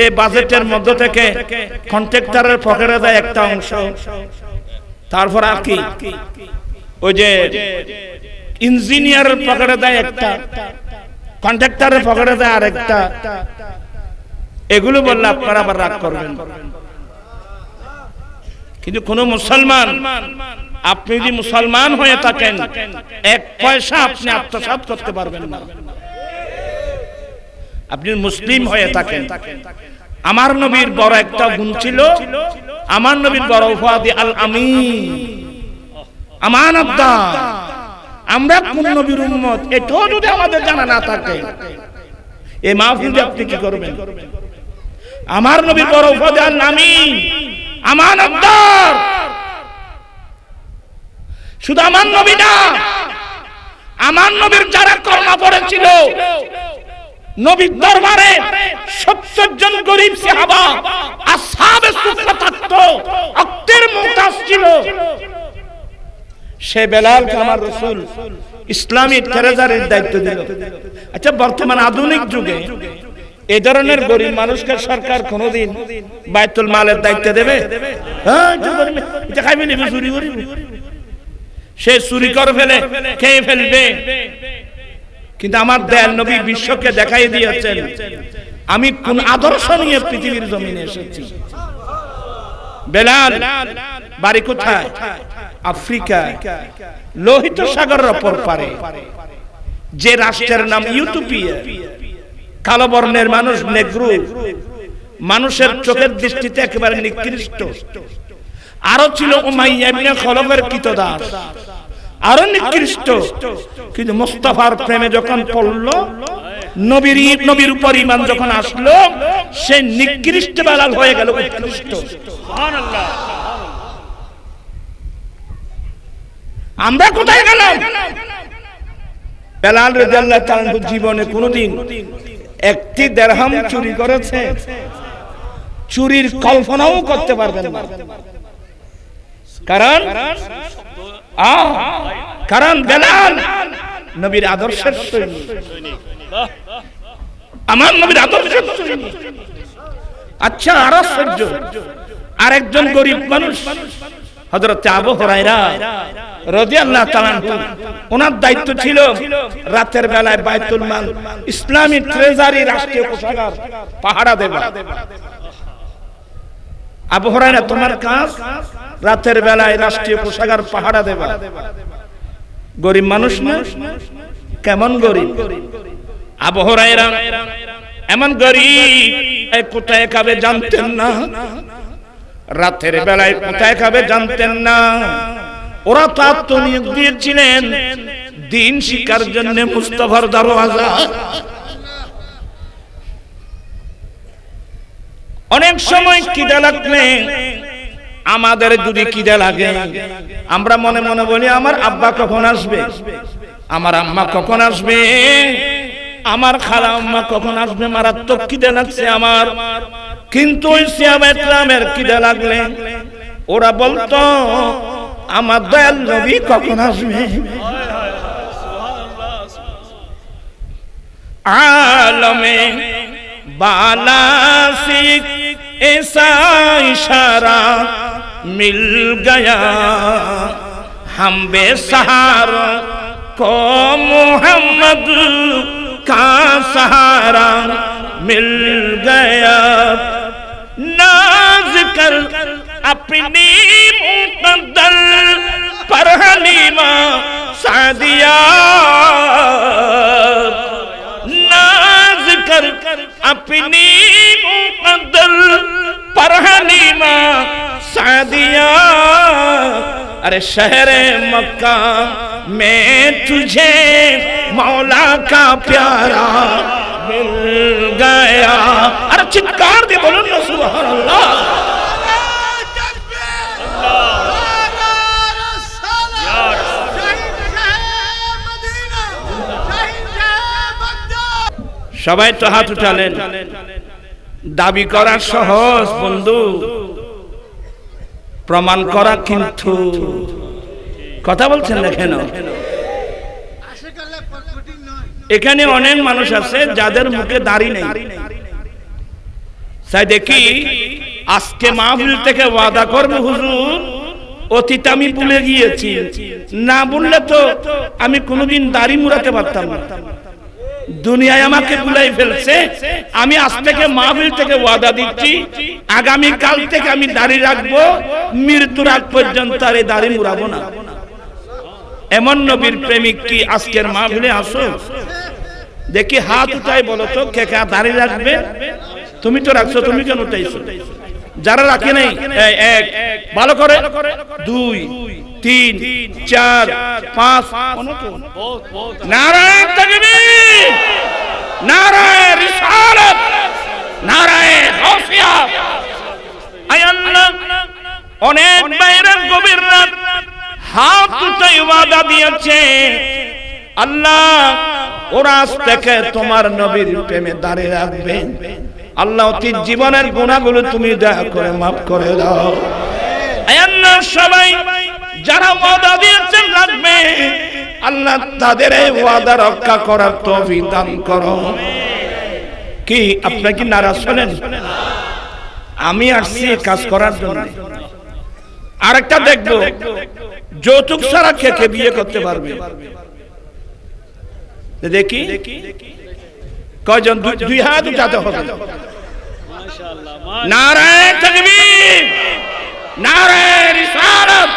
এই বাজেটের মধ্যে থেকে কন্ট্রাক্টরের পকেটে দেয় একটা অংশ, তারপর আর কি ওই যে ইঞ্জিনিয়ারের পকেটে দেয় একটা, কন্ট্রাক্টরের পকেটে দেয় আরেকটা। এগুলো বললে আপনারা আবার রাগ করবেন। কিন্তু কোন মুসলমান, আপনি যদি মুসলমান হয়ে থাকেন, এক পয়সা আপনি আত্মসাৎ করতে পারবেন না। আপনি মুসলিম হয়ে থাকেন। আমার নবীর বড় একটা গুণ ছিল, আমার নবীর বড় উপাধি আল আমিন, আমানতদার। আমরা কোন নবীর উম্মত এটাও যদি আমাদের জানা না থাকে, এই মাহফিলে আপনি কি করবেন? আমার নবীর বড় উপাধি আল আমিন, আমানতদার। শুধু আমার নবী না, আমার নবীর যারা কলমা পড়েছিল, নবীর দরবারে 70 জন গরীব সাহাবা আসহাবে সুফফা থাকতো, অক্তের মুতাজ ছিল। সে বেলালকে আমার রাসূল ইসলামী ট্রেজারির দায়িত্ব দিল। আচ্ছা, বর্তমান আধুনিক যুগে এই ধরনের গরীব মানুষকে সরকার কোনোদিন বাইতুল মালের দায়িত্ব দেবে? হ্যাঁ, এটা খাইবে নেবে, চুরি করবে, সে চুরি করে ফেলে, খেয়ে ফেলবে। কিন্তু আমার দয়াল নবী বিশ্বকে দেখাই দিয়েছেন আমি কোন আদর্শ নিয়ে পৃথিবীর জমিনে এসেছি। বেলাল বাড়ি কোথায়? আফ্রিকা, লোহিত সাগরের অপর পারে, যে রাষ্ট্রের নাম ইউটোপিয়া। কালো বর্ণের মানুষ, নেগ্রো, মানুষের চোখের দৃষ্টিতে একেবারে নিকৃষ্ট। আরো ছিল উমাইয়া ইবনে খলফের কৃতদাস, আরো নিকৃষ্ট। কিন্তু মুস্তাফার প্রেমে যখন পড়লো, নবীর উপর ঈমান যখন আসলো, সে নিকৃষ্ট বেলাল হয়ে গেল উৎকৃষ্ট। সুবহানাল্লাহ। আমরা কোথায় গেলাম? বেলাল রাদিয়াল্লাহু তাআলা জীবনে কোনোদিন একটি দিরহাম চুরি করেছে? চুরির কল্পনাও করতে পারবেন না। কারণ বেলাল নবীর আদর্শের সৈনিক, আমার নবীর আদর্শের সৈনিক। আচ্ছা, আর আশ্চর্য, আরেকজন গরিব মানুষ হযরত আবু হুরায়রা রাদিয়াল্লাহু তাআলা আনহু, ওনার দায়িত্ব ছিল রাতের বেলায় বাইতুল মাল, ইসলামী ট্রেজারি, রাষ্ট্রীয় কোষাগার পাহারা দেওয়া। আবু হুরায়রা, তোমার কাজ রাতের বেলায় রাষ্ট্রীয় কোষাগার পাহারা দেওয়া। গরিব মানুষ না? কেমন গরিব? আবু হুরায়রা এমন গরিব, কোথায় খাবে জানতেন না, রাতের বেলায় কোথায় খাবে জানতেন না। ওরা তো আত্মনিয়োগ দিয়েছিলেন দিন শিক্ষার জন্য মুস্তাফার দরওয়াজা। অনেক সময় খিদে লাগলে, আমাদের যদি খিদে লাগে, আমরা মনে মনে বলি আমার আব্বা কখন আসবে, আমার আম্মা কখন আসবে, আমার খালা আম্মা কখন আসবে, মারাত্মক খিদে লাগছে আমার। কিন্তু ওই সাহাবায়ে কেরামের খিদে লাগলে ওরা বলতো আমার দয়াল নবী কখন আসবে। আলমে বালা সিক ऐसा इशारा मिल गया हम बेसहारा को मोहम्मद का सहारा मिल गया ना नाज कर अपनी मुकद्दर पर हलीमा सादिया नाज कर अपनी मुकद्दर पर हलीमा सादिया अरे शहरे मक्का में तुझे मौला का प्यारा मिल गया अरे चित्कार दे बोलो ना सुभान अल्लाह সবাই তো হাত উঠালেন দাবি করা সহজ বন্ধু প্রমাণ করা কিন্তু কথা বলছেন না কেন এখানে অনেক মানুষ আছে যাদের মুখে দাড়ি নেই তাই দেখি আজকে মাহফিল থেকে ওয়াদা করব হুজুর অতীত আমি ভুলে গিয়েছি না বললে তো আমি কোনোদিন দাড়ি মুড়াতে পারতাম না দুনিয়ায় আমাকে ভুলাই ফেলছে আমি আজ থেকে মাহফিল থেকে ওয়াদা দিচ্ছি আগামী কাল থেকে আমি দাড়ি রাখবো মৃত্যুর আগ পর্যন্ত আর এই দাড়ি মুড়াবো না এমন নবীর প্রেমিক কি আজকের মাহফিলে আসো দেখি হাত উঠাই বলো তো কে কে দাড়ি রাখবে তুমি তো রাখছো তুমি কেন উঠাইছো যারা রাখে নাই এক ভালো করে 2 3 4 5 নারায়ে তাকবীর নারায়ে রিসালাত নারায়ে গাউসিয়া আয় আল্লাহ অনেক বাইরে গভীর রাত হাত উঠাই ওয়াদা দিয়েছে আল্লাহ ওরা আজ থেকে তোমার নবীর প্রেমে দাঁড়িয়ে রাখবে আল্লাহ অতীত জীবনের গুনাহগুলো তুমি দয়া করে maaf করে দাও আয় আল্লাহ সবাই যারা ওয়াদা দিয়েছেন রাখবে আল্লাহ তাদের এই ওয়াদা রক্ষা করার তৌফিক দান করো কি আপনারা কি নারাজ হলেন আমি আসছি কাজ করার জন্য আরেকটা দেখবো যৌতুক ছাড়া কে কে বিয়ে করতে পারবে দেখি কয়জন দুই হাত উঠাতে হবে নারায়ে তাকবীর নারায়ে রিসালাত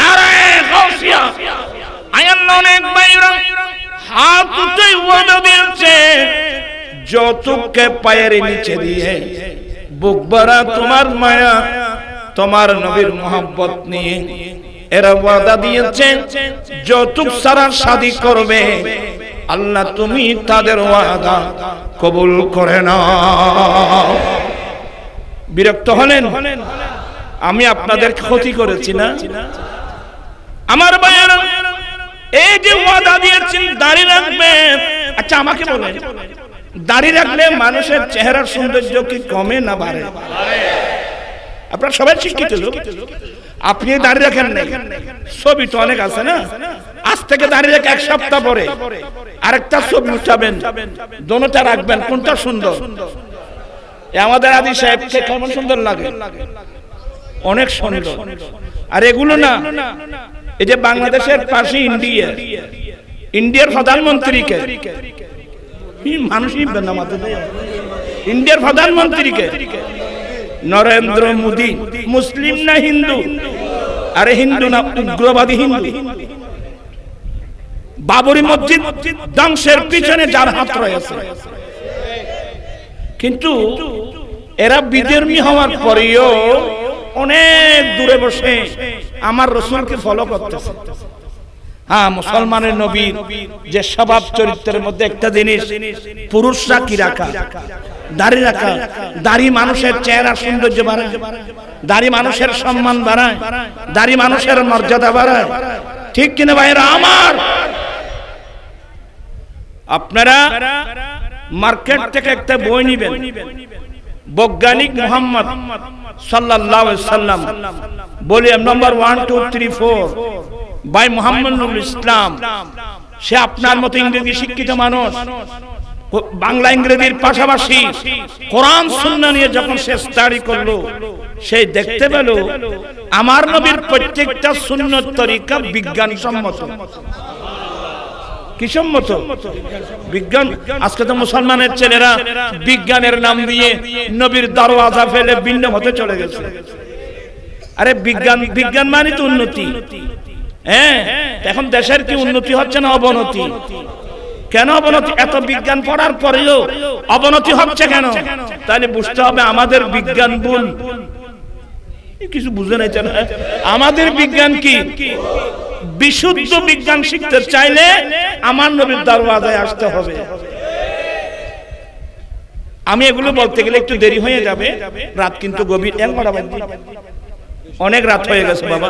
নারায়ে গাউসিয়া আয় আল্লাহ অনেক ভাইরা হাত উঠে ওয়াদা দিয়েছে যৌতুককে পায়ের নিচে দিয়ে বুক ভরা তোমার মায়া তোমার নবীর মোহাব্বত নিয়ে এরা ওয়াদা দিয়েছে যৌতুক ছাড়া শাদী করবে আল্লাহ তুমি তাদের ওয়াদা কবুল করে নাও বিরক্ত হলেন আমি আপনাদের ক্ষতি করেছি না আমার ভাইয়েরা এই যে ওয়াদা দিয়েছেন দাড়ি রাখবে আচ্ছা আমাকে বলেন দাড়ি রাখলে মানুষের চেহারার সৌন্দর্য কি কমে না বাড়ে আপনারা সবাই শিক্ষিত লোক আপনি দাড়ি রাখেন না ছবি তো অনেক আছে না আজ থেকে দাড়ি রেখে এক সপ্তাহ পরে আরেকটা ছবি উঠাবেন দোনোটা রাখবেন কোনটা সুন্দর আমাদের আদি সাহেবকে কেমন সুন্দর লাগে অনেক সুন্দর আর এগুলো না এই যে বাংলাদেশের পাশে ইন্ডিয়ার প্রধানমন্ত্রীকে মানুষই ইন্ডিয়ার প্রধানমন্ত্রীকে নরেন্দ্র মোদী মুসলিম না হিন্দু আরে হিন্দু না উগ্রবাদী হিন্দু বাবরি মসজিদ ধ্বংসের পিছনে যার হাত রয়েছে কিন্তু এরা বিধর্মী হওয়ার পরেও অনেক দূরে বসে আমার রাসূলকে ফলো করতেছে হ্যাঁ মুসলমানের নবীর যে স্বভাব চরিত্রের মধ্যে একটা জিনিস পুরুষরা কি রাখা দাড়ি রাখা দাড়ি মানুষের চেহারা সৌন্দর্য বাড়ায় দাড়ি মানুষের সম্মান বাড়ায় দাড়ি মানুষের মর্যাদা বাড়ায় ঠিক কিনা ভাইরা আমার আপনারা মার্কেট থেকে একটা বই নেবেন বৈজ্ঞানিক মুহাম্মদ সাল্লাল্লাহু আলাইহি সাল্লাম volume number 1 2 3 4 by Muhammad Nurul Islam সে আপনার মতো ইংরেজি শিক্ষিত মানুষ বাংলা ইংরেজির পাশাপাশি কোরআন সুন্নাহ নিয়ে যখন সে স্টাডি করলো সে দেখতে পেল আমার নবীর প্রত্যেকটা সুন্নত তরিকা বিজ্ঞানসম্মত কিসম্মত বিজ্ঞান। আজকে তো মুসলমানের ছেলেরা বিজ্ঞানের নাম দিয়ে নবীর দরওয়াজা ফেলে ভিন্ন মতে চলে গেছে। আরে বিজ্ঞান, বিজ্ঞান মানে তো উন্নতি। হ্যাঁ, এখন দেশের কি উন্নতি হচ্ছে না অবনতি? কেন অবনতি? এত বিজ্ঞান পড়ার পরেও অবনতি হচ্ছে কেন? তাহলে বুঝতে হবে আমাদের বিজ্ঞান ভুল। কিছু বুঝে নাই না, আমাদের বিজ্ঞান কি? বিশুদ্ধ বিজ্ঞান শিখতে চাইলে আমার নবীর দরওয়াজায় আসতে হবে। আমি এগুলো বলতে গেলে একটু দেরি হয়ে যাবে, রাত কিন্তু গভীর, অনেক রাত হয়ে গেছে বাবা।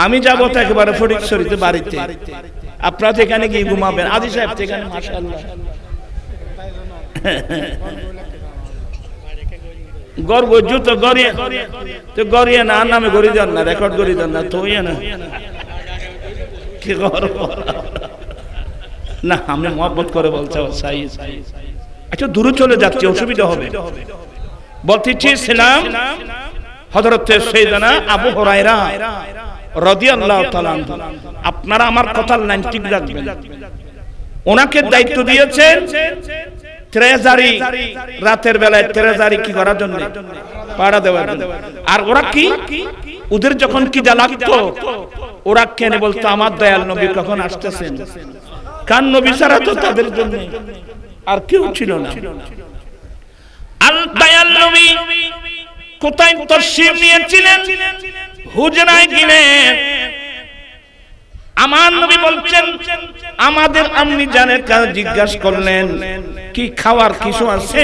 আমি যাবো তো একেবারে ফটিকছড়িতে বাড়িতে, আপনারা তো এখানে গিয়ে ঘুমাবেন। আজি সাহেব তো এখানে মাশাআল্লাহ গর্ব জুতো গড়িয়ে তো গড়িয়ে না, নামে গড়ি দেন না, রেকর্ড গড়ি দেন না তো না কি গর্ব না। আমি মহব্বত করে বলছি আচ্ছা দূরে চলে যাচ্ছে, অসুবিধা হবে। বলতে চেয়েছিলাম হযরত সাইয়েদনা আবু হুরায়রা রাদিয়াল্লাহু তাআলা, আপনারা আমার কথার লাইন ঠিক রাখবেন। ওনাকে দায়িত্ব দিয়েছেন ট্রেজারি, রাতের বেলায় ট্রেজারি কি করার জন্য, পাড়া দেওয়ার জন্য। আর ওরা কি, ওদের যখন কি লাগতো ওরা কেনে বলতো আমার দয়াল নবী কখন আসতেছেন। কার নবী ছাড়া তো তাদের জন্য আর কেউ ছিল না। আল দয়াল নবী কোথায় তশরিফ নিয়েছিলেন? হুজরায় গেলেন। আমার নবী বলছেন, আমাদের আম্মি জানের কাছে জিজ্ঞাসা করলেন কি খাওয়ার কিছু আছে?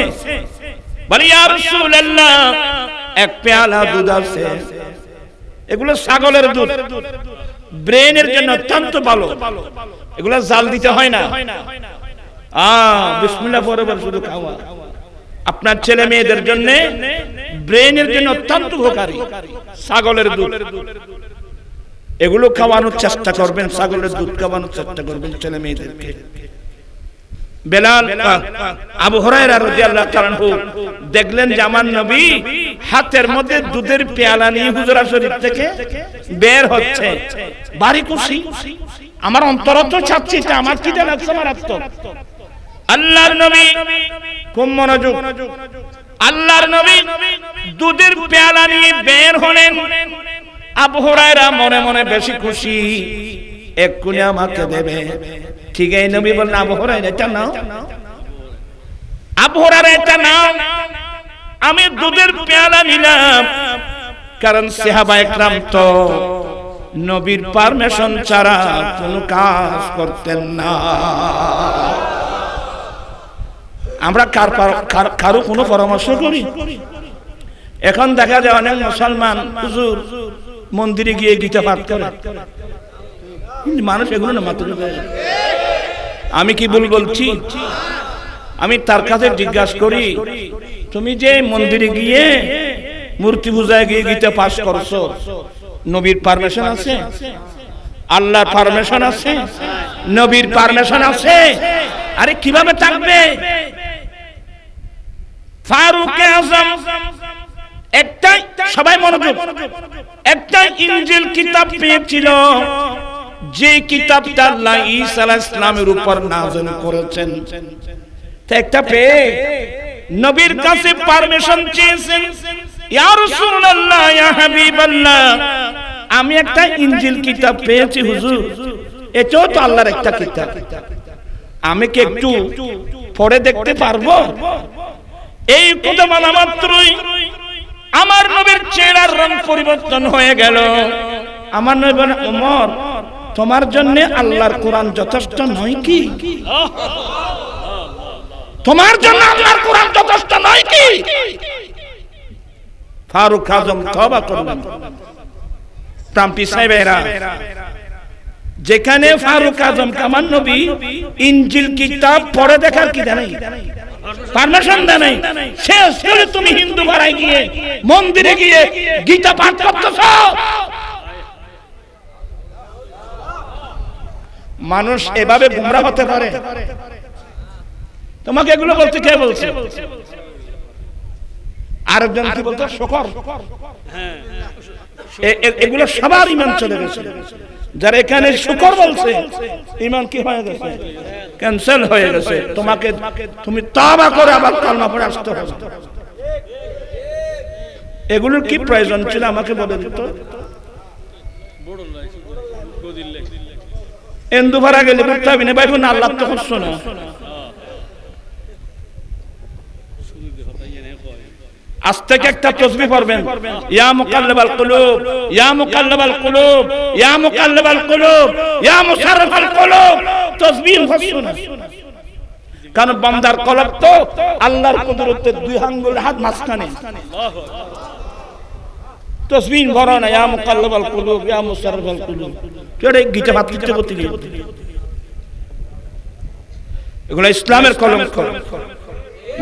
বলি ইয়া রাসূলুল্লাহ এক পেয়ালা দুধ আছে। এগুলো ছাগলের দুধ, ব্রেনের জন্য অত্যন্ত ভালো, এগুলো জাল দিতে হয় না। বিসমিল্লাহ পরে শুধু খাওয়া। আপনার ছেলে মেয়েদের জন্য ব্রেনের জন্য অত্যন্ত উপকারী ছাগলের দুধ, এগুলো খাওয়ানোর চেষ্টা করবেন, ছাগলের দুধ খাওয়ানোর চেষ্টা করবেন ছেলে মেয়েদেরকে। বেলাল আবু হুরায়রা রাদিয়াল্লাহু তাআলা দেখলেন যে আমার নবী হাতের মধ্যে দুধের পেয়ালা নিয়ে হুজরা শরীফ থেকে বের হচ্ছে। বাড়ি খুশি, আমার অন্তর তো চাচ্ছে এটা আমার কি দেন আছে মারাত্মক। আল্লাহর নবী খুব মনোযোগ, আল্লাহর নবী দুধের পেয়ালা নিয়ে বের হলেন। আবু হুরায়রা মনে মনে বেশি খুশি, এক্ষুনি আমাকে দেবে। ঠিক এই নবী বললেন আবু হুরায়রা এটা নাও, আবু হুরায়রা এটা নাও। আমি দুধের পেয়ালা নিলাম, কারণ সাহাবায়ে কেরাম তো নবীর পারমিশন ছাড়া কোনো কাজ করতেন না। আমরা কারো কোনো পরামর্শ করি? এখন দেখা যায় অনেক মুসলমান হুজুর মন্দিরে গিয়ে গীতা পাঠ করে, মানুষ এগুলো না মাত্র। আমি কি ভুল বলছি? আমি তার কাছে জিজ্ঞাসা করি, তুমি যে মন্দিরে গিয়ে মূর্তি পূজায় গিয়ে গীতা পাঠ করছো, নবীর পারমিশন আছে? আল্লাহর পারমিশন আছে? নবীর পারমিশন আছে? আরে কিভাবে থাকবে? ফারুক আযম একটাই, সবাই মনোযোগ, একটা ইনজিল কিতাব পেয়েছিল, যে কিতাবটা আল্লাহ ঈসা আলাইহিস সালামের উপর নাযিল করেছেন। একটা পেয়ে নবীর কাছে পারমিশন চেয়েছেন, ইয়া রাসূলুল্লাহ ইয়া হাবিবাল্লাহ আমি একটা ইনজিল কিতাব পেয়েছি হুজুর, এটাও তো আল্লাহর একটা কিতাব, আমি কি একটু পড়ে দেখতে পারবো? এই কথা বলা মাত্রই আমার নবীর চেহারার রং পরিবর্তন হয়ে গেল। আমার নবী বলেন, ওমর তোমার জন্য আল্লাহর কোরআন যথেষ্ট নয় কি? তোমার জন্য আল্লাহর কোরআন যথেষ্ট নয় কি? ফারুক আযম তওবা করলেন। প্রান্তি সাহেবেরা, যেখানে ফারুক আযম আমার নবী ইনজিল কিতাব পড়ে দেখার কি জানেন, পারমিশন দেয় নাই, শেষ করে তুমি হিন্দু ঘরায় গিয়ে মন্দিরে গিয়ে গীতা পাঠ করতেছ। মানুষ এভাবে গুমরা হতে পারে? তোমাকে এগুলো বলতে কে বলছে? আরেকজন কি বলতো শুকর। এগুলো সবার ঈমান চলে গেছে। যারা এখানে শুকর বলছে ঈমান কি হয়ে গেছে? ক্যান্সেল হয়ে গেছে। তুমি তওবা করে আবার কালমা পড়ে আসতে হবে। এগুলোর কি প্রয়োজন ছিল আমাকে বলে দিত। এন্দু ভাড়া গেলে করতে হবে না ভাই, বোন আল্লাহ তো করছো না। আজ থেকে একটা তাসবিহ পড়বেন, ইয়া মুকাল্লিবাল কুলুব, ইয়া মুকাল্লিবাল কুলুব, ইয়া মুকাল্লিবাল কুলুব, ইয়া মুসাররিফাল কুলুব। তাসবিহ পড়ছো না, কারণ বান্দার কলব তো আল্লাহর কুদরতের দুই আঙ্গুল হাত মাঝখানে। তাসবিহ পড়ো না, ইয়া মুকাল্লিবাল কুলুব, ইয়া মুসাররিফাল কুলুব। কেড়ে গিটা ভাত কিতে করতে গিয়ে এগুলো ইসলামের কলঙ্ক,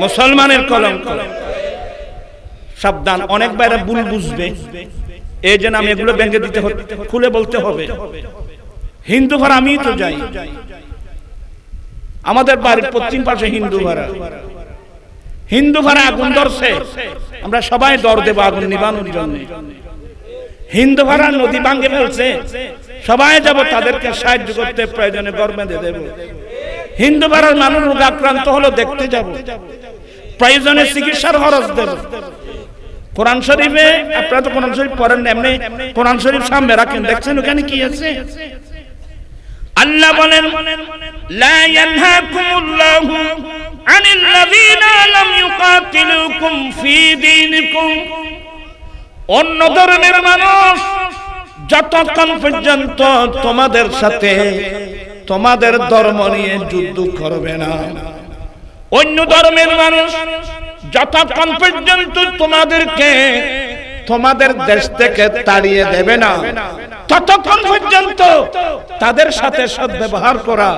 মুসলমানের কলঙ্ক। সাবধান, অনেক বাইরে ভুল বুঝবে, এই জন্য আমি এগুলো ভেঙে দিতে হবে, খুলে বলতে হবে। হিন্দু ভাড়া আমি তো যাই, আমাদের বাড়ির পশ্চিম পাশে হিন্দু ভাড়া। হিন্দু ভাড়া আগুন ধরছে, আমরা সবাই দর দেব আগুন নিবানোর জন্য। হিন্দু ভাড়া নদী ভাঙে ফেলছে, সবাই যাব তাদেরকে সাহায্য করতে, প্রয়োজনে ঘর বেঁধে দেব। হিন্দু ভাড়ার মানুষ রোগ আক্রান্ত হলো দেখতে যাব, প্রয়োজনে চিকিৎসার খরচ দেব। কোরআন শরীফে, আপনারা তো কোরআন শরীফ পড়েন না, এমনি কোরআন শরীফ সামনে রাখেন, দেখছেন ওখানে কি আছে? আল্লাহ বলেন, লা ইয়ানহাকুমুল্লাহু আনিল্লাযীনা লাম ইউকাতিলুকুম ফী দীনিকুম। অন্য ধর্মের মানুষ যতক্ষণ পর্যন্ত তোমাদের সাথে তোমাদের ধর্ম নিয়ে যুদ্ধ করবে না, অন্য ধর্মের মানুষ যতক্ষণ পর্যন্ত তোমাদেরকে তোমাদের দেশ থেকে তাড়িয়ে দেবে না, ততক্ষণ পর্যন্ত তাদের সাথে সদ্ব্যবহার করা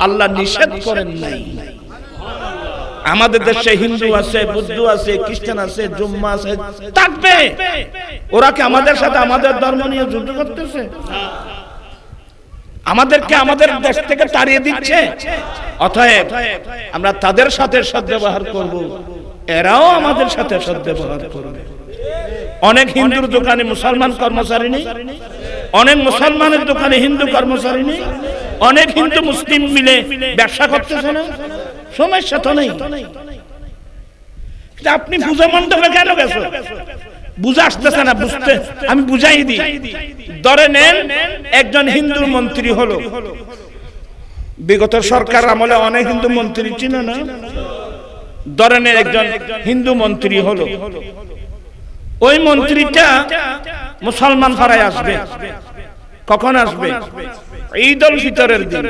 আল্লাহ নিষেধ করেন নাই। আমাদের দেশে হিন্দু আছে, বৌদ্ধ আছে, খ্রিস্টান আছে, জুম্মা আছে, থাকবে। ওরা কি আমাদের সাথে আমাদের ধর্ম নিয়ে যুদ্ধ করতেছে? আমাদেরকে আমাদের দেশ থেকে তাড়িয়ে দিচ্ছে। অতএব আমরা তাদের সাথে সদ্ব্যবহার করব, এরাও আমাদের সাথে সদ্ব্যবহার করবে। অনেক হিন্দুর দোকানে মুসলমান কর্মচারী নেই, অনেক মুসলমানের দোকানে হিন্দু কর্মচারী নেই, অনেক হিন্দু মুসলিম মিলে ব্যবসা করতেছে না, সমস্যা তো নেই। আপনি পূজা মণ্ডপে কেন গেছো? বুঝা আসতেছে না, বুঝতে আমি বুঝাই দিই। ধরে নেন একজন হিন্দু মন্ত্রী হলো, বিগত সরকার আমলে অনেক হিন্দু মন্ত্রী ছিল না। ধরে নেন একজন হিন্দু মন্ত্রী হলো, ওই মন্ত্রীটা মুসলমান পাড়ায় আসবে। কখন আসবে? ঈদ উল ফিতরের দিন,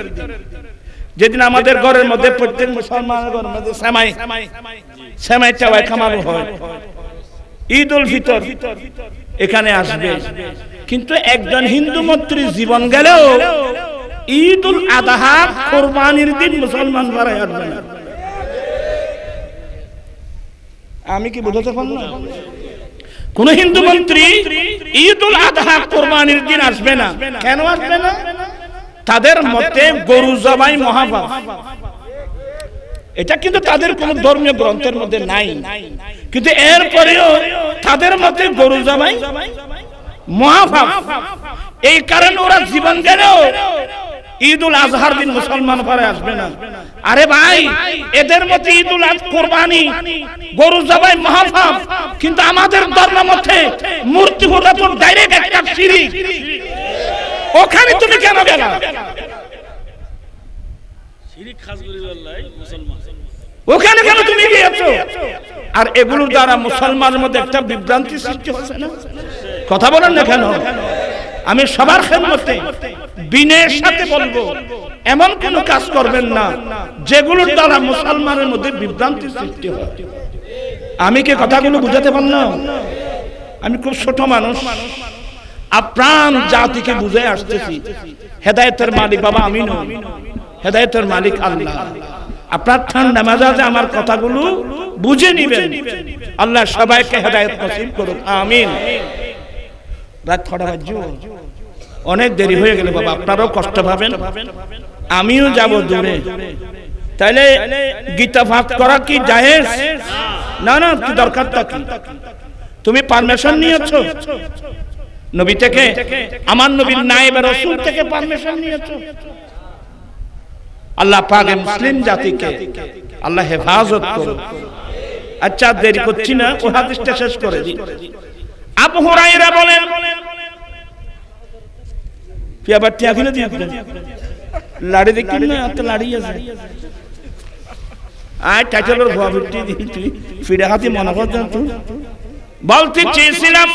যেদিন আমাদের ঘরের মধ্যে প্রত্যেক মুসলমানের ঘরের মধ্যে সেমাই চাওয়াই খামানো হয়, ঈদ উল ফিতর এখানে আসবে। কিন্তু একজন হিন্দু মন্ত্রী জীবন গেলেও ঈদ উল আযহা কুরবানির দিন মুসলমান পাড়ায় আসবে না। আমি কি বুঝাতে পারলাম? কোন হিন্দু মন্ত্রী ঈদ উল আযহা কুরবানির দিন আসবে না। কেন আসবে না? তাদের মতে গরু জবাই মহাপাপ। এটা কিন্তু তাদের কোন ধর্মীয় গ্রন্থের মধ্যে নাই, কিন্তু এরপরেও তাদের মতে গরু জবাই মহাপাপ। এই কারণে ওরা জীবন গেলেও ঈদ উল আযহার দিন মুসলমান পাড়ায় আসবে না। আরে ভাই, এদের মতে ঈদ উল আযহা কুরবানি গরু জবাই মহাপাপ, কিন্তু আমাদের ধর্ম মতে মূর্তি পূজা তো ডাইরেক্ট একটা শিরক। ওখানে তুমি কেন গেলা? শিরক খাস করে আল্লাহ মুসলমান, ওখানে কেন তুমি গিয়েছো? আর এগুলোর দ্বারা মুসলমানের মধ্যে একটা বিভ্রান্তি সৃষ্টি হচ্ছে না? কথা বলেন না কেন? আমি সবার খেদমতে বিনয়ের সাথে বলবো, এমন কোন কাজ করবেন না যেগুলোর দ্বারা মুসলমানের মধ্যে বিভ্রান্তি সৃষ্টি হয়। আমি কি কথাগুলো বুঝাতে পারলাম? আমি খুব ছোট মানুষ, আপ্রাণ জাতিকে বুঝে আসতেছি। হেদায়েতের মালিক বাবা আমি নই, হেদায়েতের মালিক আল্লাহ। আপনার ঠান্ডা মেজাজে আমার কথাগুলো বুঝে নিবেন। আল্লাহ সবাইকে হেদায়েত নসিব করুক, আমিন। রাত 6টা বাজে, অনেক দেরি হয়ে গেল বাবা, আপনারাও কষ্ট পাবেন, আমিও যাব দূরে। তাইলে গীতা পাঠ করা কি জায়েজ? না না, কি দরকারটা কি? তুমি পারমিশন নিয়েছো নবী থেকে, আমার নবীর নায়েব রাসূল থেকে পারমিশন নিয়েছো। আল্লাহ পাক মুসলিম জাতিকে আল্লাহ হেফাজত করুন। আচ্ছা দেরি করছি না, ওই হাদিসটা শেষ করে দিই। আবু হুরায়রা বলেন, পিয়াবার টিয়া কিনে দিয়ে লাড়ি দেখি না, তো লাড়ি আছে আয় টাইটেলের ভুয়া ভিত্তি দিই ফিরে হাতি মনে করছেন। তুই বলতে চেয়েছিলাম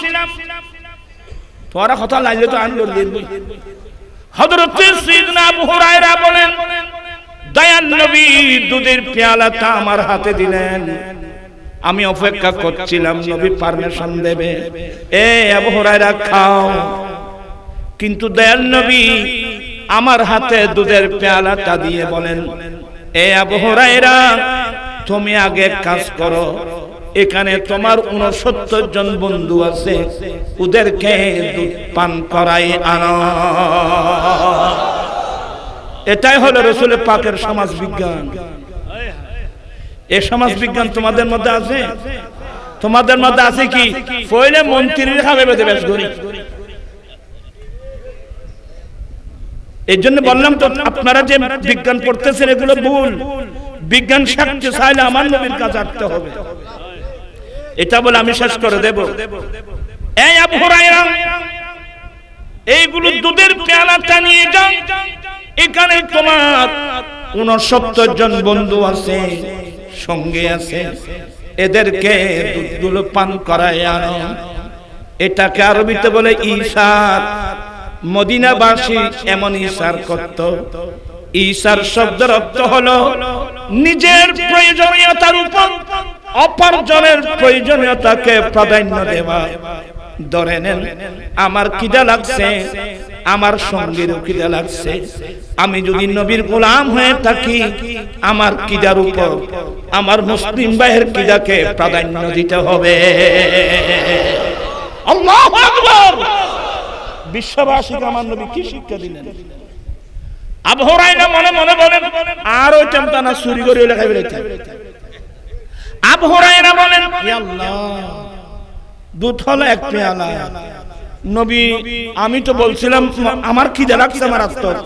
তোরা কথা লাইলে তো আনলো হযরত সাইয়েদনা আবু হুরায়রা বলেন, দয়াল নবী দুধের পেয়ালাটা আমার হাতে দিলেন, আমি অপেক্ষা করছিলাম নবী পারমিশন দেবে, এ আবু হুরায়রা খাও। কিন্তু দয়াল নবী আমার হাতে দুধের পেয়ালাটা দিয়ে বলেন, এ আবু হুরায়রা তুমি আগে কাজ করো, এখানে তোমার 69 জন বন্ধু আছে, ওদেরকে দুধ পান করাই আনো। এটাই হলো রাসূল পাকের সমাজ বিজ্ঞান। এই সমাজ বিজ্ঞান তোমাদের মধ্যে আছে? তোমাদের মধ্যে আছে কি? পয়লে মন্ত্রীর খাবে বেঁধে বেশ করি। এই জন্য বললাম তো, আপনারা যে বিজ্ঞান পড়তেছেন এগুলো ভুল। বিজ্ঞান শিখতে চাইলে আমার নবীর কাছে আসতে হবে। এটা বলে আমি শেষ করে দেব। এই আবু হুরায়রা এইগুলো দুধের পেয়ালাটা নিয়ে যাও, এখানে তোমার 69 জন বন্ধু আছে, সঙ্গে আছে, এদেরকে দুধগুলো পান করায় আনো। এটাকে আরবিতে বলে ঈসার। মদিনাবাসী এমন ঈসার করত। ঈসার শব্দের অর্থ হলো নিজের প্রয়োজনীয়তার উপর অপরজনের প্রয়োজনীয়তাকে প্রাধান্য দেওয়া। ধরে নেন আমার খিদা লাগছে, আমার সঙ্গীরও খিদা লাগছে, আমি যদি নবীর গোলাম হয়ে থাকি আমার খিদার উপর আমার মুসলিম ভাইয়ের খিদাকে প্রাধান্য দিতে হবে। আল্লাহু আকবার। বিশ্ববাসীকে আমার নবী কি শিক্ষা দিলেন? আবু হুরায়রা মনে মনে বলেন, আর ওই টানা চুরি করে লেখা বেরোতে। আবু হুরায়রা বলেন, ইয়া আল্লাহ, দুধ হলো এক পেয়ালা। নবী আমি তো বলছিলাম আমার খিদে লাগছে, আমার আত্মর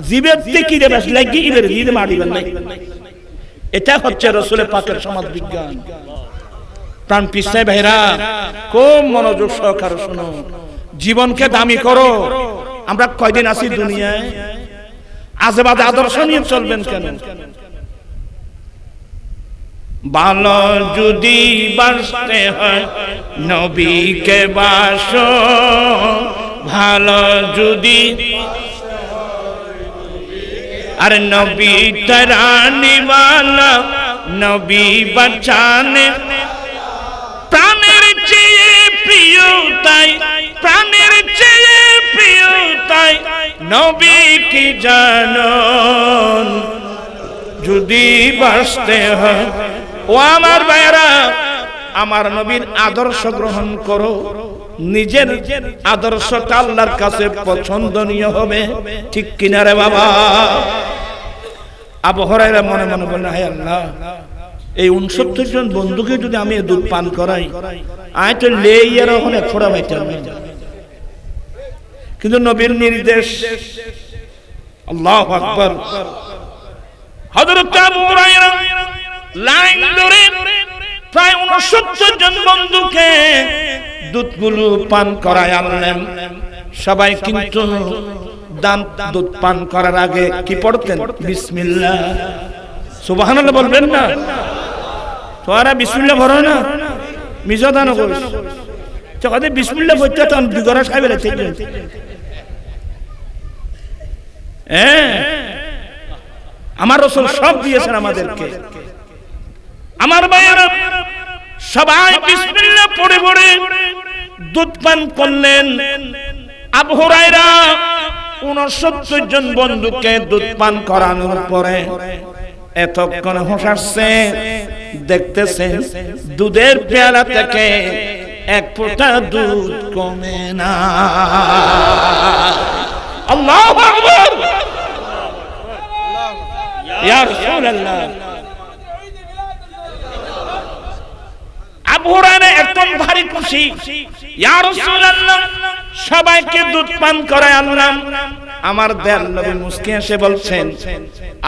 জিবের থেকে খিদে বেশ লাগি ইবের জিদে মারিবেন নাই। এটা হচ্ছে রাসূল পাকের সমাজ বিজ্ঞান। প্রাণ পিছায় ভাইরা, খুব মনোযোগ সহকারে শোনো, জীবনকে দামি করো। আমরা কয়দিন আছি দুনিয়ায়? আজেবাজে আদর্শ নিয়ে চলবেন কেন? ভালো যদি বাসতে হয় নবীকে বাসো, ভালো যদি আর নবী তরানিওয়ালা, নবী বাঁচানে প্রাণের চেয়ে প্রিয় তাই, প্রাণের চেয়ে প্রিয় তাই নবী কি জানো। যদি বাঁচতে হয় ও আমার ভাইরা, আমার নবীর আদর্শ গ্রহণ করো। নিজের আদর্শটা আল্লাহর কাছে পছন্দনীয় হবে, ঠিক কিনা রে বাবা? আবু হুরায়রা মনে মনে বললেন, হে আল্লাহ, এই 69 জন বন্ধুকে যদি আমি দুধ পান করাই, আয় তো লেইয়ার ওখানে ফোড়া বাইতাম। কিন্তু নবীর নির্দেশ। আল্লাহু আকবার। হযরত আবু হুরায়রা লাইন ধরে প্রায় 69 জন বন্ধুকে দুধগুলো পান করায় আনলেন। সবাই কিন্তু দুধ পান করার আগে কি পড়তেন? বিসমিল্লাহ। সুবহানাল্লাহ বলবেন না? তোরা বিসমিল্লাহ পড়ো না? মিজাদান করিস চকাতে বিসমিল্লাহ পড়তে তো বিগরা সাহেবের থেকে। আমার রাসূল সব দিয়েছেন আমাদেরকে। আমার ভাইয়েরা সবাই বিসমিল্লাহ পড়ে পড়ে দুধ পান করলেন। আবু হুরায়রা 69 জন বন্ধুকে দুধ পান করানোর পরে এতক্ষণ হাসছে, দেখতেছেন দুধের পেয়ালা থেকে এক ফোঁটা দুধ কমে না। আল্লাহু আকবার। ইয়া রাসূলুল্লাহ, আবু হুরায়রা এত ভারী খুশি, ইয়া রাসূলুল্লাহ সবাইকে দুধ পান করায় আনলাম। আমার দয়াল নবী মুস্কি হেসে বলছেন,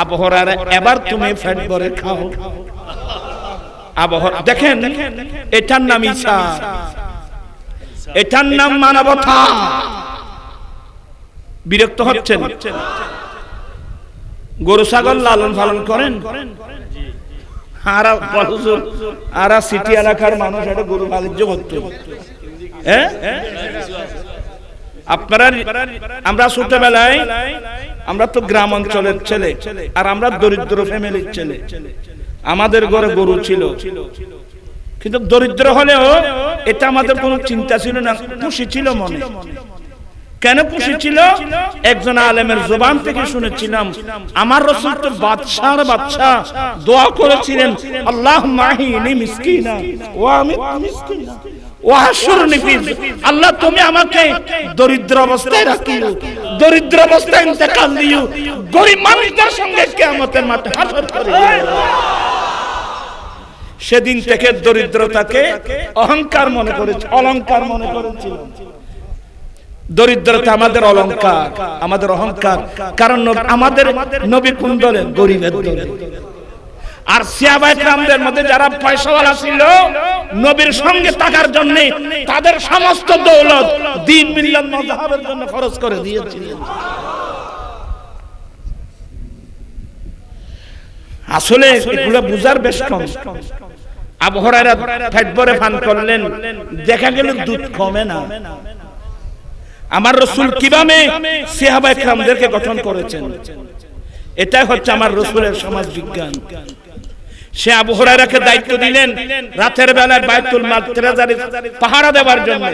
আবু হুরায়রা এবার তুমি পেট ভরে খাও। আবু হুরায়রা দেখেন, এটার নাম ঈসা, এটার নাম মানবতা। বিরক্ত হচ্ছেন? গরু ছাগল লালন পালন করেন, আর সিটি এলাকার মানুষ এটা গরু বাণিজ্য করতে। আপনারা, আমরা ছোটবেলায়, আমরা তো গ্রাম অঞ্চলের ছেলে, আর আমরা দরিদ্র ফ্যামিলির ছেলে। আমাদের ঘরে গরু ছিল, কিন্তু দরিদ্র হলেও এটা আমাদের কোনো চিন্তা ছিল না, খুশি ছিল মনে। কেন খুশি ছিল? একজন আলেমের জবান থেকে শুনেছিলাম, আমার রাসূল তো বাদশার বাদশা দোয়া করেছিলেন, আল্লাহুম্মা আহিনি মিসকিনা ওয়া আমিত মিসকিনা ওয়া আশরনি ফি, আল্লাহ তুমি আমাকে দরিদ্র অবস্থায় রাখিও, দরিদ্র অবস্থায় ইন্তেকাল দিও, গরীব মানুষদের সঙ্গে কিয়ামতের মাঠে হাসর করিও। সেদিন থেকে দরিদ্রতাকে অহংকার মনে করেছে, অলংকার মনে করেছিল। দরিদ্রতা আমাদের অলংকার, আমাদের অহংকার। কারণ আমাদের নবী কোন দলের? গরিবের দলের। আর সাহাবায়ে কেরামদের মধ্যে যারা পয়সাওয়ালা ছিল, নবীর সঙ্গে থাকার জন্য তাদের সমস্ত দৌলত দ্বীন মিল্লাত মাযহাবের জন্য খরচ করে দিয়েছিলেন। আসলে এগুলো বুঝার বেশ কম। আবু হুরায়রা পেট ভরে পান করলেন, দেখা গেল দুধ কমে না। আমার রাসূল কিভাবে সাহাবায়ে কেরামদেরকে গঠন করেছেন, এটা হচ্ছে আমার রাসূলের সমাজ বিজ্ঞান। সে আবু হুরায়রাকে দায়িত্ব দিলেন রাতের বেলায় বাইতুল মাল ট্রেজারি পাহারা দেওয়ার জন্য।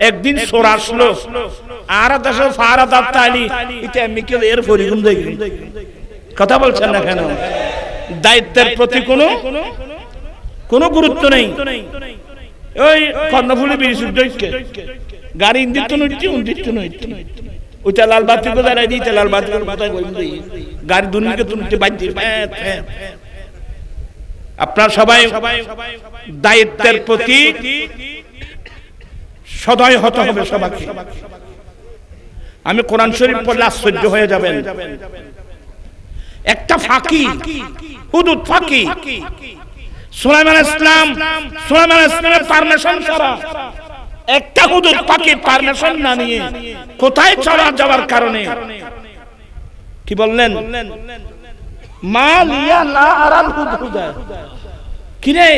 একদিন চোর আসলো, আর দেশে পাহারা দাঁড়াতে আলি, এটা মিকেল এর পরিগুণ দেখি। কথা বলছেন না কেন? দায়িত্বের প্রতি কোনো গুরুত্ব নেই। ওই কর্ণফুলি বিশুদ্ধকে গাড়ি ইন্দিত নইতে উন্দিত নইতে, ওইটা লাল বাতি কো দাঁড়াই দিতে, লাল বাতি কো মাথায় বই দিই, গাড়ি দুনিকে তুলতে বাজছে। আপনারা সবাই দায়িত্বের প্রতি সদয় হতে হবে সবাইকে। আমি কোরআন শরীফ পড়লে আশ্চর্য হয়ে যাবেন। একটা ফাঁকি, হুদুদ ফাঁকি, সুলাইমান ইসলামের পারমিশন ছাড়া, একটা হুদুদ ফাঁকি পারমিশন না নিয়ে কোথায় চলা যাওয়ার কারণে কি বললেন? মা লিয়া লা আরাল হুদহুদা। কিরে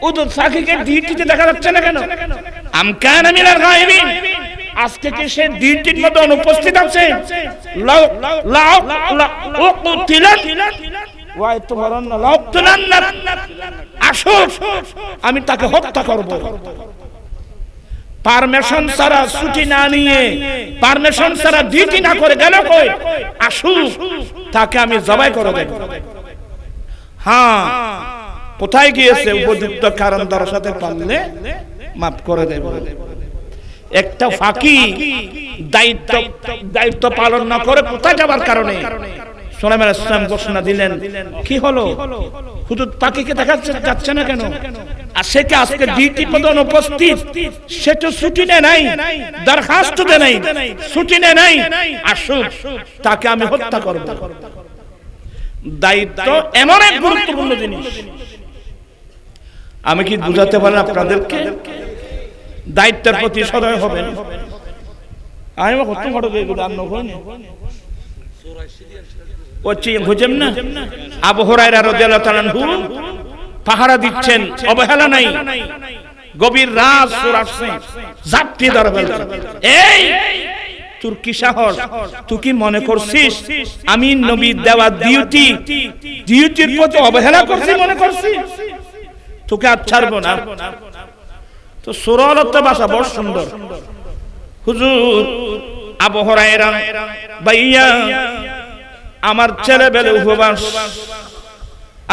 হুদুদ ফাঁকিকে ডিউটিতে দেখা যাচ্ছে না কেন? আম কানা মিনাল গায়বিন, আজকে কি সে ডিউটির মধ্যে অনুপস্থিত আছে? আমি তাকে হত্যা করব। পারমিশন ছাড়া ছুটি না নিয়ে, পারমিশন ছাড়া ডিউটি না করে গেল কই? আসুক, তাকে আমি জবাই করে দেব। হ্যাঁ, কোথায় গিয়েছে? উপযুক্ত কারণ দর্শাতে পারলে মাফ করে দেব। একটা ফাঁকি, দায়িত্ব পালন না করে কোথায় যাবার কারণে সুলাইমান আলাইহিস সালাম ঘোষণা দিলেন, কি হলো? হুদুদ ফাঁকিকে দেখাচ্ছে যাচ্ছে না কেন? আর সে কি আজকে ডিউটি পদে অনুপস্থিত? সে তো ছুটি নেয় নাই, দরখাস্ত দেয় নাই, ছুটি নেয় নাই। আসুক, তাকে আমি হত্যা করব। দায়িত্ব এমন এক গুরুত্বপূর্ণ জিনিস, আমি কি বুঝাতে পারি আপনাদেরকে? দায়িত্বের প্রতি সদয় হবেন। আমি কত ঘটক এগুলো আর নয় বুঝেন না? আবু হুরায়রা রাদিয়াল্লাহু তাআলা আনহু পাহারা দিচ্ছেন, অবহেলা নাই। গভীর রাত চোর আসছে, জাপটি ধরে ফেলছে। এই তোর কি সাহস? তুই কি মনে করছিস আমি নবী দেওয়া ডিউটির প্রতি অবহেলা করছি মনে করছিস? তোকে আর ছাড়বো না। তো সুরলত ভাষা বড় সুন্দর। হুজুর, আবু হুরায়রা ভাইয়া, আমার ছেলেবেলে উপবাস,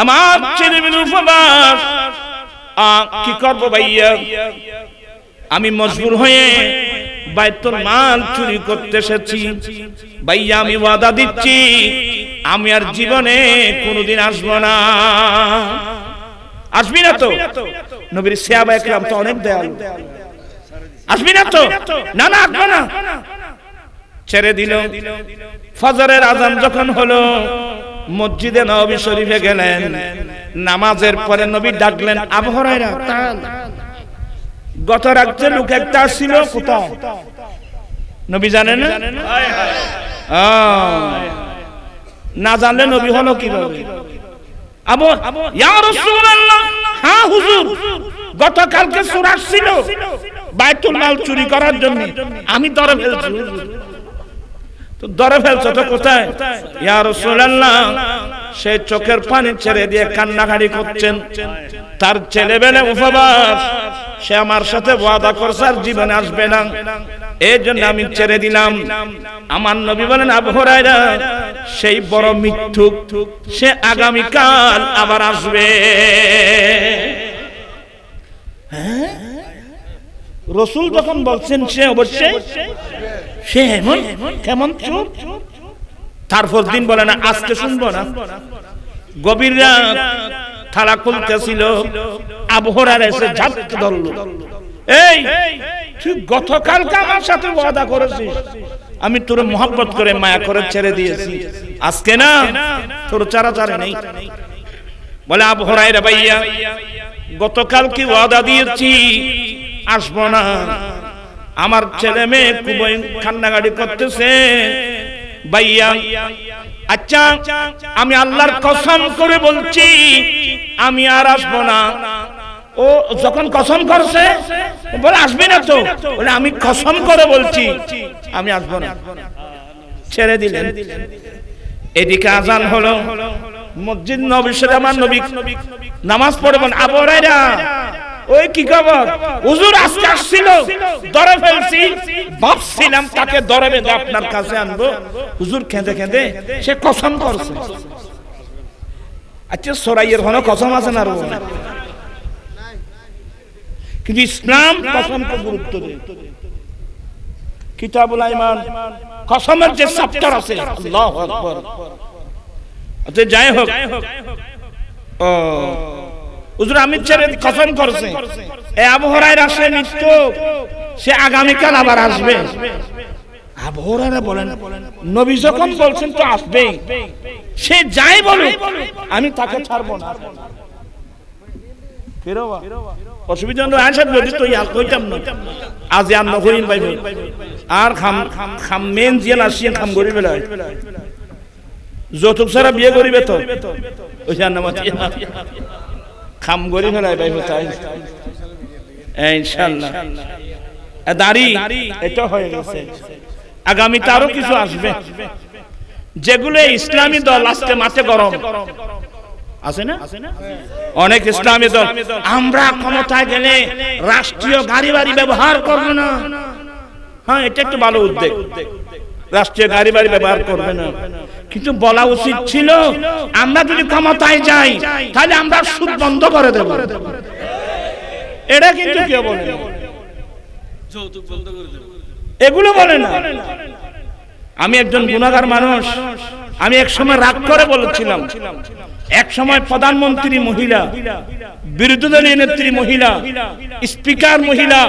আমার ছেলেবেলে উপবাস, কি করবো ভাইয়া? আমি মজবুর হয়ে বাইতুল মাল চুরি করতে এসেছি ভাইয়া। আমি ওয়াদা দিচ্ছি, আমি আর জীবনে কোনোদিন আসবো না। আসবি না তো? নবীর সাহাবায়ে কেরাম তো অনেক দয়ালু, আসবি না তো? না না, আসবো না। ছেড়ে দিল। ফজরের আযান যখন হলো, মসজিদে নববী শরীফে গেলেন। নামাজের পরে নবী ডাকলেন, আবু হুরায়রা, গত রাতে লোক একটা ছিল, কোথায়? নবী জানেন না? না জানলে নবী হলো কিভাবে? আবু, ইয়া রাসূলুল্লাহ, হ্যাঁ হুজুর, গতকালকে চোর আসছিল বাইতুল মাল চুরি করার জন্য, আমি ধরে ফেলছি। তো ধরে ফেলছো তো কোথায়? ইয়া রাসূলুল্লাহ, সে চোখের পানি ছেড়ে দিয়ে কান্নাকাটি করছেন, তার ছেলেবেলা উপবাস, সে আমার সাথে ওয়াদা করছে আর জীবনে আসবে না, এই জন্য আমি ছেড়ে দিলাম। আমার নবী বলেন, আবু হুরায়রা সেই বড় মিথ্যুক, সে আগামীকাল আবার আসবে। রাসূল যখন বলছেন সে অবশ্যই, সে কেমন চোর? তারপর দিন বলে না, আজকে শুনবো না। গভীর রাত, থালা খুলতেছিল, আবু হুরায়রা এসে ঝাপকে ধরলো, এই তুই গতকালকে আমার সাথে ওয়াদা করেছিস, আমি তোর মহব্বত করে মায়া করে ছেড়ে দিয়েছি, আজকে না তোর চারাচারে নেই। বলে, আবু হুরায়রা ভাইয়া, গতকাল কি ওয়াদা দিয়েছি আসবো না, আমার ছেলে মেয়ে খুবই কান্নাকাটি করতেছে ভাইয়া। আচ্ছা, আমি আল্লাহর কসম করে বলছি আমি আর আসবো না। ও যখন কসম করছে, বলে আসবি না তো? বলে, আমি কসম করে বলছি আমি আসবো না। ছেড়ে দিলেন। এদিকে আযান হলো, মসজিদ নববীতে আমার নবী নামাজ পড়বেন। আবু হুরায়রা, ওই কি খবর? হুজুর আজকে আসছিল, ধরে ফেলছি, ভাবছিলাম তাকে ধরে বেঁধে আপনার কাছে আনবো। হুজুর কেঁদে কেঁদে সে কসম করছে। আচ্ছা, সরাইয়ের কোনো কসম আছে না? কিন্তু ইসলাম কসমকে গুরুত্ব দেয়। কিতাবুল আইমান কসমের যে চ্যাপ্টার আছে, আল্লাহু আকবার। আচ্ছা, যাই হোক, ও হুজুর আমি ছেড়ে কসম করছে, এই আবু হুরায়রা সে নিত্য, সে আগামীকাল আবার আসবে। আবু হুরায়রা বলেন, নবী যখন বলছেন তো আসবেই, সে যাই বলুক আমি তাকে ছাড়বো না। অসুবিধা নয়, আশা যদি তো ইয়াল কইতাম না, আজ আর নকরিন পাইবে আর খাম মেন জিয়ান আসিয়ান খাম করি বেলায় যৌতুক ছাড়া বিয়ে করিবে তো ওই জান্নামাতি খাম করি ফেলায় পাইবে, তাই ইনশাআল্লাহ। দাড়ি এটা হয়ে গেছে, আগামীতে আরো কিছু আসবে, যেগুলো ইসলামী দল আজকে মাঠে গরম আছে না, অনেক ইসলামী দল আমরা ক্ষমতায় গেলে রাষ্ট্রীয় গাড়ি বাড়ি ব্যবহার করবে না। হ্যাঁ, এটা একটু ভালো উদ্যোগ, রাষ্ট্রীয় গাড়ি বাড়ি ব্যবহার করবে না, কিন্তু বলা উচিত ছিল আমরা যদি ক্ষমতায় যাই তাহলে আমরা সুদ বন্ধ করে দেব। এটা কিন্তু কেউ বলে না, যৌতুক বন্ধ করে দেব, এগুলো বলে না। আমি একজন গুনাহগার মানুষ, আমি এক সময় রাগ করে বলেছিলাম, এক সময় প্রধানমন্ত্রী মহিলা, বিরোধী দলীয় নেত্রী মহিলা, স্পিকার মহিলা,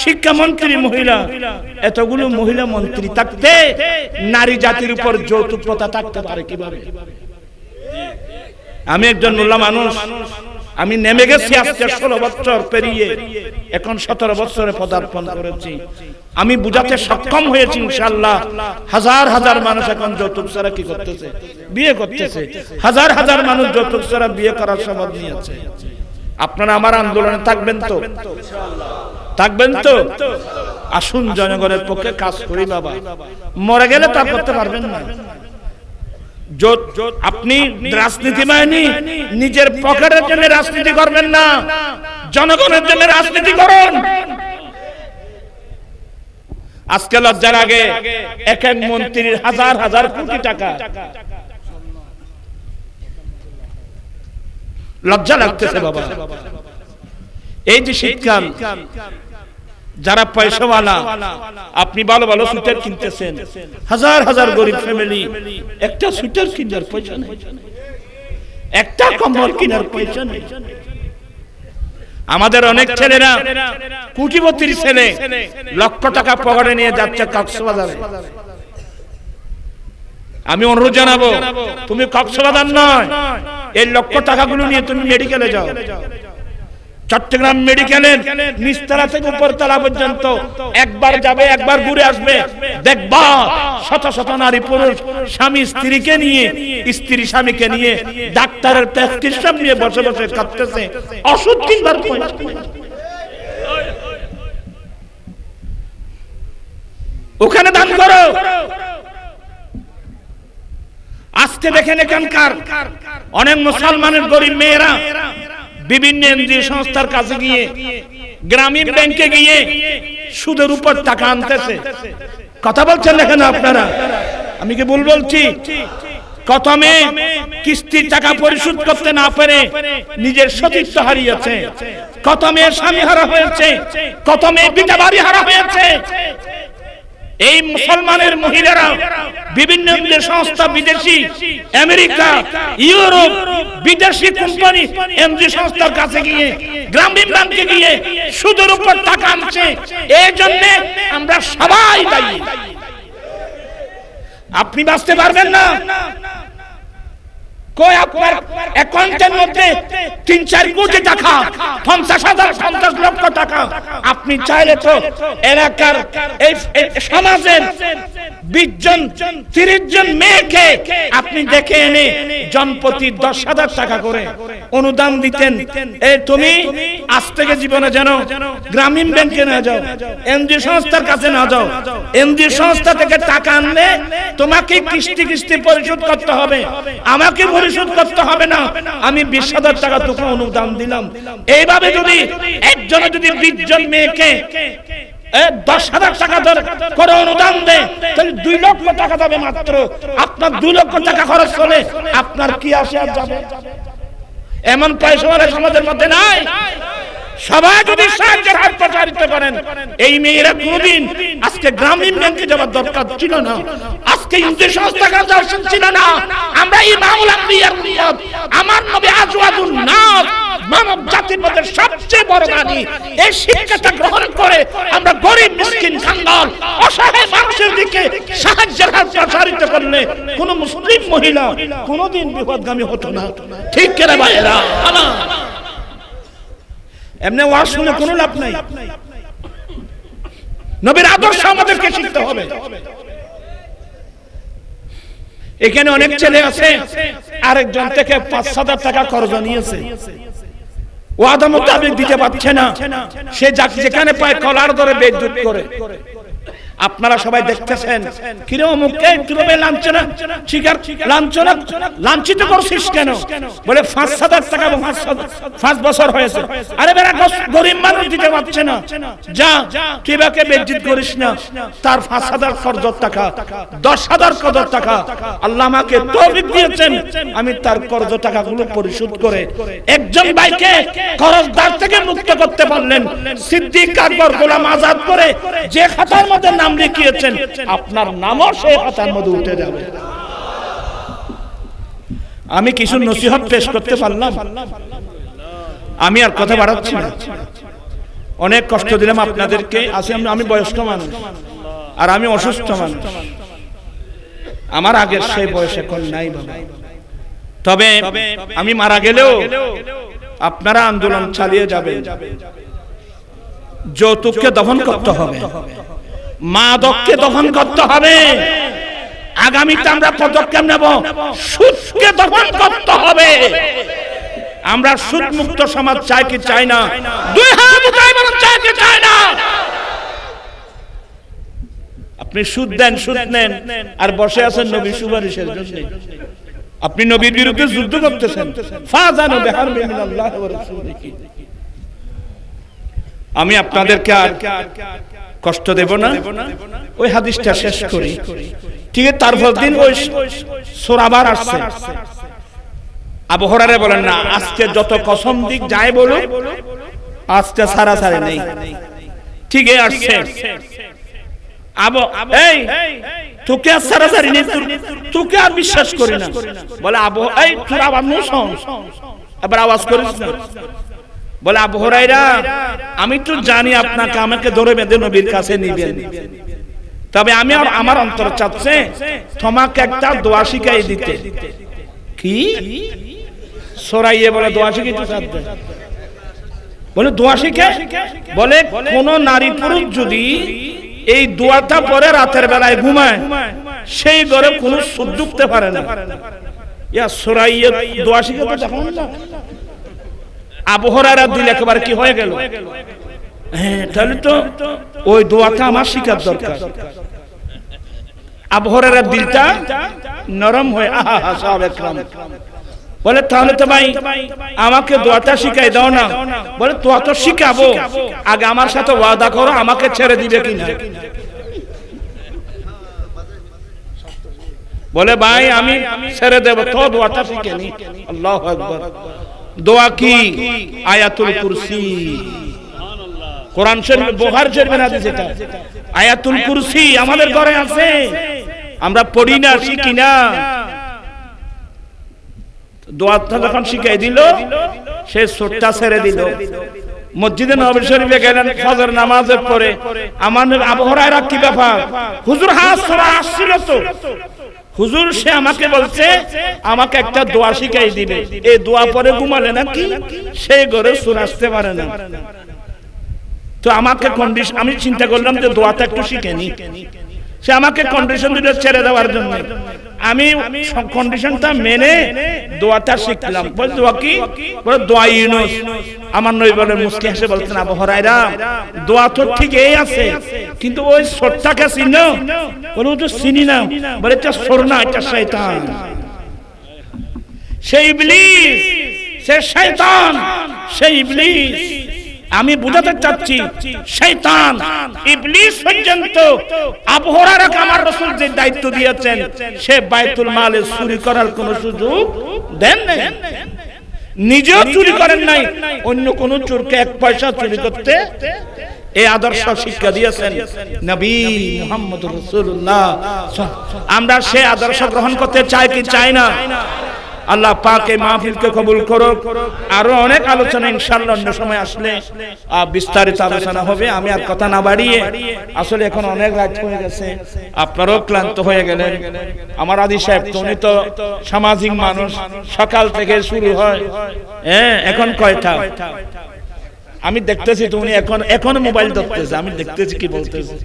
শিক্ষামন্ত্রী মহিলা, এতগুলো মহিলা মন্ত্রী থাকতে নারী জাতির উপর যৌতুক প্রথা থাকতে পারে কিভাবে? আমি একজন মোল্লা মানুষ, আমি নেমে গেছি আজকে 16 বছর পেরিয়ে, এখন 17 বছরে পদার্পণ করেছি। আমি বুঝাতে সক্ষম হয়েছি ইনশাআল্লাহ। হাজার হাজার মানুষ এখন যৌতুক ছাড়া কি করতেছে? বিয়ে করতেছে। হাজার হাজার মানুষ যৌতুক ছাড়া বিয়ে করার শপথ নিয়েছে। আপনারা আমার আন্দোলনে থাকবেন তো? থাকবেন তো? আসুন জনগণের পক্ষে কাজ করি বাবা, মরে গেলে তা করতে পারবেন না। আপনি রাজনীতি মানে নিজের পকেটের জন্য রাজনীতি করবেন না, জনগণের জন্য রাজনীতি করুন। আজকে লজ্জার আগে এক এক মন্ত্রীর হাজার হাজার কোটি টাকা, লজ্জা লাগতেছে বাবা। এই যে শীতকাল, যারা পয়সাওয়ালা, আপনি ভালো ভালো সুইটার কিনতেছেন, হাজার হাজার গরিব ফ্যামিলি একটা সুইটার কিনার পয়সা নেই, একটা কম্বল কেনার পয়সা নেই। আমাদের অনেক ছেলেরা কোটিপতির ছেলে লক্ষ টাকা পকেটে নিয়ে যাচ্ছে কক্সবাজারে। আমি অনুরোধ জানাবো, তুমি কক্সবাজার নয়, এই লক্ষ টাকাগুলো নিয়ে তুমি মেডিকেলে যাও। চট্টগ্রাম মেডিকেলের নিচতলা থেকে উপরতলা পর্যন্ত একবার যাবে, একবার ঘুরে আসবে, দেখবা শত শত নারী পুরুষ স্বামী স্ত্রীকে নিয়ে, স্ত্রী স্বামীকে নিয়ে ডাক্তারের প্রেসক্রিপশন নিয়ে বসে বসে কাঁদতেছে ওষুধ কিনবার পয়সা। ওখানে দান করো। আজকে দেখেন এখানকার অনেক মুসলমানের গরিব মেয়েরা বিভিন্ন এনজিও সংস্থার কাছে গিয়ে, গ্রামীণ ব্যাংকে গিয়ে সুদের উপর টাকা আনতেছে। কথা বলছেন দেখেন আপনারা, আমি কি ভুল বলছি? কত মেয়ে কিস্তির টাকা পরিশোধ করতে না পেরে নিজের সতীত্ব হারিয়েছে, কত মেয়ে স্বামী হারা হয়েছে, কত মেয়ে পিতা বাড়ি হারা হয়েছে। এই মুসলমানের মহিলারা বিভিন্ন সংস্থা, বিদেশি, আমেরিকা, ইউরোপ, বিদেশি কোম্পানি, এনজিও সংস্থার কাছে গিয়ে, গ্রামীণ ব্যাংকে গিয়ে সুদের উপর টাকা আনছে। এই জন্য আমরা সবাই দায়ী। আপনি বাঁচতে পারবেন না। কই আপনার অ্যাকাউন্টের মধ্যে ৩-৪ কোটি টাকা, ৫০ লক্ষ টাকা। আপনি চাইলে তো এলাকার এই সমাজের ২০ জন ৩০ জন মেয়েকে আপনি দেখে এনে জনপ্রতি ১০,০০০ টাকা করে অনুদান দিতেন। এই তুমি আজ থেকে জীবনে যেন গ্রামীণ ব্যাংকে না যাও, এনজিও সংস্থার কাছে না যাও। এনজিও সংস্থা থেকে টাকা আনলে তোমাকে কিস্তি কিস্তি পরিশোধ করতে হবে, আমাকে পরিশোধ করতে হবে না। আমি ২০,০০০ টাকা তোকে অনুদান দিলাম। এইভাবে যদি একজনে যদি ২০ জন মেয়েকে ১০,০০০ টাকা করে অনুদান দেয়, তাহলে ২ লক্ষ টাকা যাবে মাত্র। আপনার ২ লক্ষ টাকা খরচ হলে আপনার কি আসে আর যাবে? এমন পয়সা সমাজের মধ্যে নাই। সবাই যদি সাহায্যের হাত প্রসারিত করেন, এই মেয়েরা কোনদিন আজকে গ্রামীণ ব্যাংকে যাওয়ার দরকার ছিল না, আজকে ইনজিও সংস্থার কাছে দর্শন ছিল না। আমরা ইমামুল আম্বিয়ার উম্মত, আমার নবী আজওয়াজুন নাস, মানব জাতির মধ্যে সবচেয়ে বড় জ্ঞানী। এই শিক্ষাটা গ্রহণ করে আমরা গরিব, মিসকিন, কাঙ্গাল, অসহায় মানুষের দিকে সাহায্যের হাত প্রসারিত করলে কোন মুসলিম মহিলা কোনদিন বিপদগামী হতো না। ঠিক কিনা ভাইরা? এমনি ওয়াজ শুনে কোনো লাভ নাই। নবীর আদর্শ আমাদেরকে শিখতে হবে। এখানে অনেক ছেলে আছে আরেকজন থেকে ৫,০০০ টাকা কর্জ নিয়েছে, ওয়াদা মোতাবেক দিতে পারছে না, সে যেখানে পায় কলার ধরে বেইজ্জত করে। আপনারা সবাই দেখতেছেন, কিরে অমুককে কিভাবে লাঞ্ছনা, শিকার লাঞ্ছনা, লাঞ্ছিত করছিস কেন? বলে ৫,০০০ টাকা ৫ বছর হয়েছে। আরে বেটা, গরিব মানুষ দিতে পারছে না, যা কিভাবে বেইজ্জত করিস না। তার ৫,০০০ কর্জর টাকা, ১০,০০০ কর্জর টাকা আল্লাহ আমাকে তৌফিক দিয়েছেন, আমি তার কর্জ টাকাগুলো পরিশোধ করে একজন ভাইকে কর্জদার থেকে মুক্ত করতে পারলেন। সিদ্দিক আকবর গোলাম আজাদ করে যে খাতার মধ্যে নাম লিখিয়েছেন, আপনার নামও সেই খাতার মধ্যে উঠে যাবে। আমি কিছু নসিহত পেশ করতে পারলাম। আমি আর কথা বাড়াচ্ছি না, অনেক কষ্ট দিলাম আপনাদেরকে। আমি বয়স্ক মানুষ আর আমি অসুস্থ মানুষ, আমার আগের সেই বয়স এখন নাই বাবা। তবে আমি মারা গেলেও আপনারা আন্দোলন চালিয়ে যাবেন। যৌতুককে দমন করতে হবে, মাদককে দমন করতে হবে। আগামীতে আমরা পদক্ষেপ নেব, সুদকে দমন করতে হবে। আমরা সুদ মুক্ত সমাজ চাই কি চাই না? দুই হাত উঠাই বলুন, চাই কি চাই না? আপনি সুদ দেন, সুদ নেন আর বসে আছেন নবী সুপারিশের জন্য। আপনি নবীর বিরুদ্ধে যুদ্ধ করতেছেন। ফাজানু বিহারবি মিনাল্লাহি ওয়া রাসূলিহি। আমি আপনাদেরকে আর কষ্ট দেব না, ওই হাদিসটা শেষ করি। ঠিক আছে, তারপর দিন ওই সূরাবার আসছে। আবু হুরায়রা বলেন না, আজকে যত কসম দিক যায় বলো, আজকে সারাসারি নেই। ঠিক আছে, আসছে এই তোকে আর সারাসারি নেই, তোকে আর বিশ্বাস করি না। বলে আবু, এই তোর আবার শোন, আবার আওয়াজ করিস না। বলে আবু হুরায়রা আমি তো জানি আপনাকে আমাকে ধরে বেঁধে নবীর কাছে নিবেন, তবে আমি আমার অন্তর চাচ্ছে তোমাকে একটা দোয়া শিখাই দিতে। কি সরাইয়ে বলে দোয়া শিখাইতে চাচ্ছে? বলে দোয়া শিখে? বলে কোন নারী পুরুষ যদি এই দোয়াটা পরে রাতের বেলায় ঘুমায় সেই ঘরে কোনো সুদ ঢুকতে পারে না। ইয়া সরাইয়ে দোয়া শিখাতে তখন না আবু হুরায়রা দিল একেবারে কি হয়ে গেল। হ্যাঁ তাহলে তো ওই দোয়াটা আমার শিখার দরকার। আবু হুরায়রার দিলটা নরম হয়ে আহা সাহাবা একরাম বলে তাহলে তো ভাই আমাকে দোয়াটা শিখাই দাও না। বলে দোয়া তো শিখাবো, আগে আমার সাথে ওয়াদা করো আমাকে ছেড়ে দিবে কিনা। বলে ভাই আমি ছেড়ে দেব, তো দোয়াটা শিখে নি। আল্লাহু আকবার। দোয়া কি? আয়াতুল কুরসি। কোরআন শরীফ বুখারী শরীফের হাদিস এটা। আয়াতুল কুরসি আমাদের ঘরে আছে, আমরা পড়ি না, শিখি না। দোয়াটা যখন শিখাই দিল সে সুরটা ছেড়ে দিল। মসজিদে নববী শরীফে গেলেন ফজর নামাজের পরে। আমার আবু হুরায়রা কি ব্যাপার? হুজুর হাত সরা আসছিল তো হুজুর, সে আমাকে বলছে আমাকে একটা দোয়া শিখাই দিবে, এই দোয়া পরে ঘুমালে নাকি সেই ঘরে সুর আসতে পারে না। তো আমাকে কন্ডিশন, আমি চিন্তা করলাম যে দোয়াটা একটু শিখে নি। সে আমাকে কন্ডিশন দিল ছেড়ে দেওয়ার জন্য। আমি কন্ডিশনটা মেনে দোয়াটা শিখলাম। বল দোয়া কি? বলে দোয়া ইউনুস। আমার নবী বলেন মুস্কি হেসে বলছেন আবু হুরায়রা দোয়া তো ঠিকই আছে, কিন্তু ওই সরটাকে চিনো? বলে ও তো চিনি না। বলে এটা সর না, এটা শয়তান। সেই ইবলিস, সে শয়তান, সেই ইবলিস। আমি বুঝাতে চাচ্ছি শয়তান ইবলিস পর্যন্ত আবু হুরায়রাকে আমার রাসূল যে দায়িত্ব দিয়েছেন সে বাইতুল মালে চুরি করার কোনো সুযোগ দেন নাই। নিজেও চুরি করেন নাই, অন্য কোন চোরকে এক পয়সা চুরি করতে এই আদর্শ শিক্ষা দিয়েছেন নবী মুহাম্মদুর রাসূলুল্লাহ। আমরা সেই আদর্শ গ্রহণ করতে চাই কি চাই না? আল্লাহ পাক এই মাহফিলকে কবুল করুক। আরো অনেক আলোচনা ইনশাআল্লাহ অন্য সময় আসলে বিস্তারিত আলোচনা হবে। আমি আর কথা না বাড়িয়ে, আসলে এখন অনেক রাত হয়ে গেছে, আপনারাও ক্লান্ত হয়ে গেলেন। আমার আদি সাহেব তো উনি তো সামাজিক মানুষ, সকাল থেকে শুরু হয়। হ্যাঁ এখন কয়টা? আমি দেখতেছি তো উনি এখন মোবাইল ধরতেছে, আমি দেখতেছি কি বলতেছে।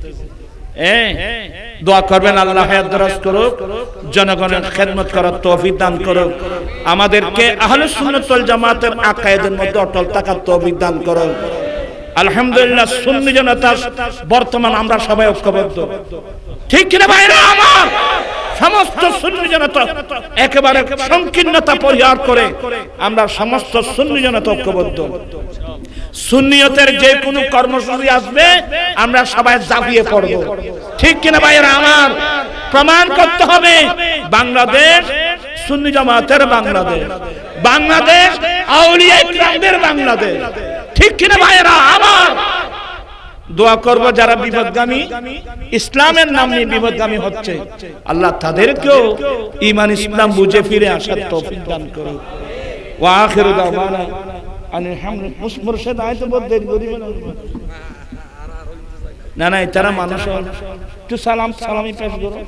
দোয়া করবেন আল্লাহ হায়াত দরাজ করুক, জনগণের খেদমত করার তৌফিক দান করুক, আমাদেরকে আহলুস সুন্নাত ওয়াল জামাতের আকায়েদের মধ্যে অটল থাকার তৌফিক দান করুক। আলহামদুলিল্লাহ সুন্নি জনতা বর্তমান আমরা সবাই ঐক্যবদ্ধ, ঠিক কিনা ভাইরা আমার? সমস্ত সুন্নি জনতা একেবারে সংকীর্ণতা পরিহার করে আমরা সমস্ত সুন্নি জনতা ঐক্যবদ্ধ। সুন্নিয়তের যে কোনো কর্মসূচি আসবে আমরা সবাই ঝাঁপিয়ে পড়ব, ঠিক কিনা ভাইরা আমার? প্রমাণ করতে হবে বাংলাদেশ সুন্নি জামাতের বাংলাদেশ, বাংলাদেশ আউলিয়া ইকরামদের বাংলাদেশ, ঠিক কিনা ভাইরা আমার? দোয়া করব যারা বিপদগামী, ইসলামের নাম নিয়ে বিপদগামী হচ্ছে, আল্লাহ তাদেরকেও ঈমান ইসলাম বুঝে ফিরে আসার তৌফিক দান করুন। ওয়া আখিরু দাওয়ানা আলহামদুলিল্লাহ। মুর্শিদ আয়তো বলতে গরিব না, তারা মানুষ একটু সালামি পেশ করো।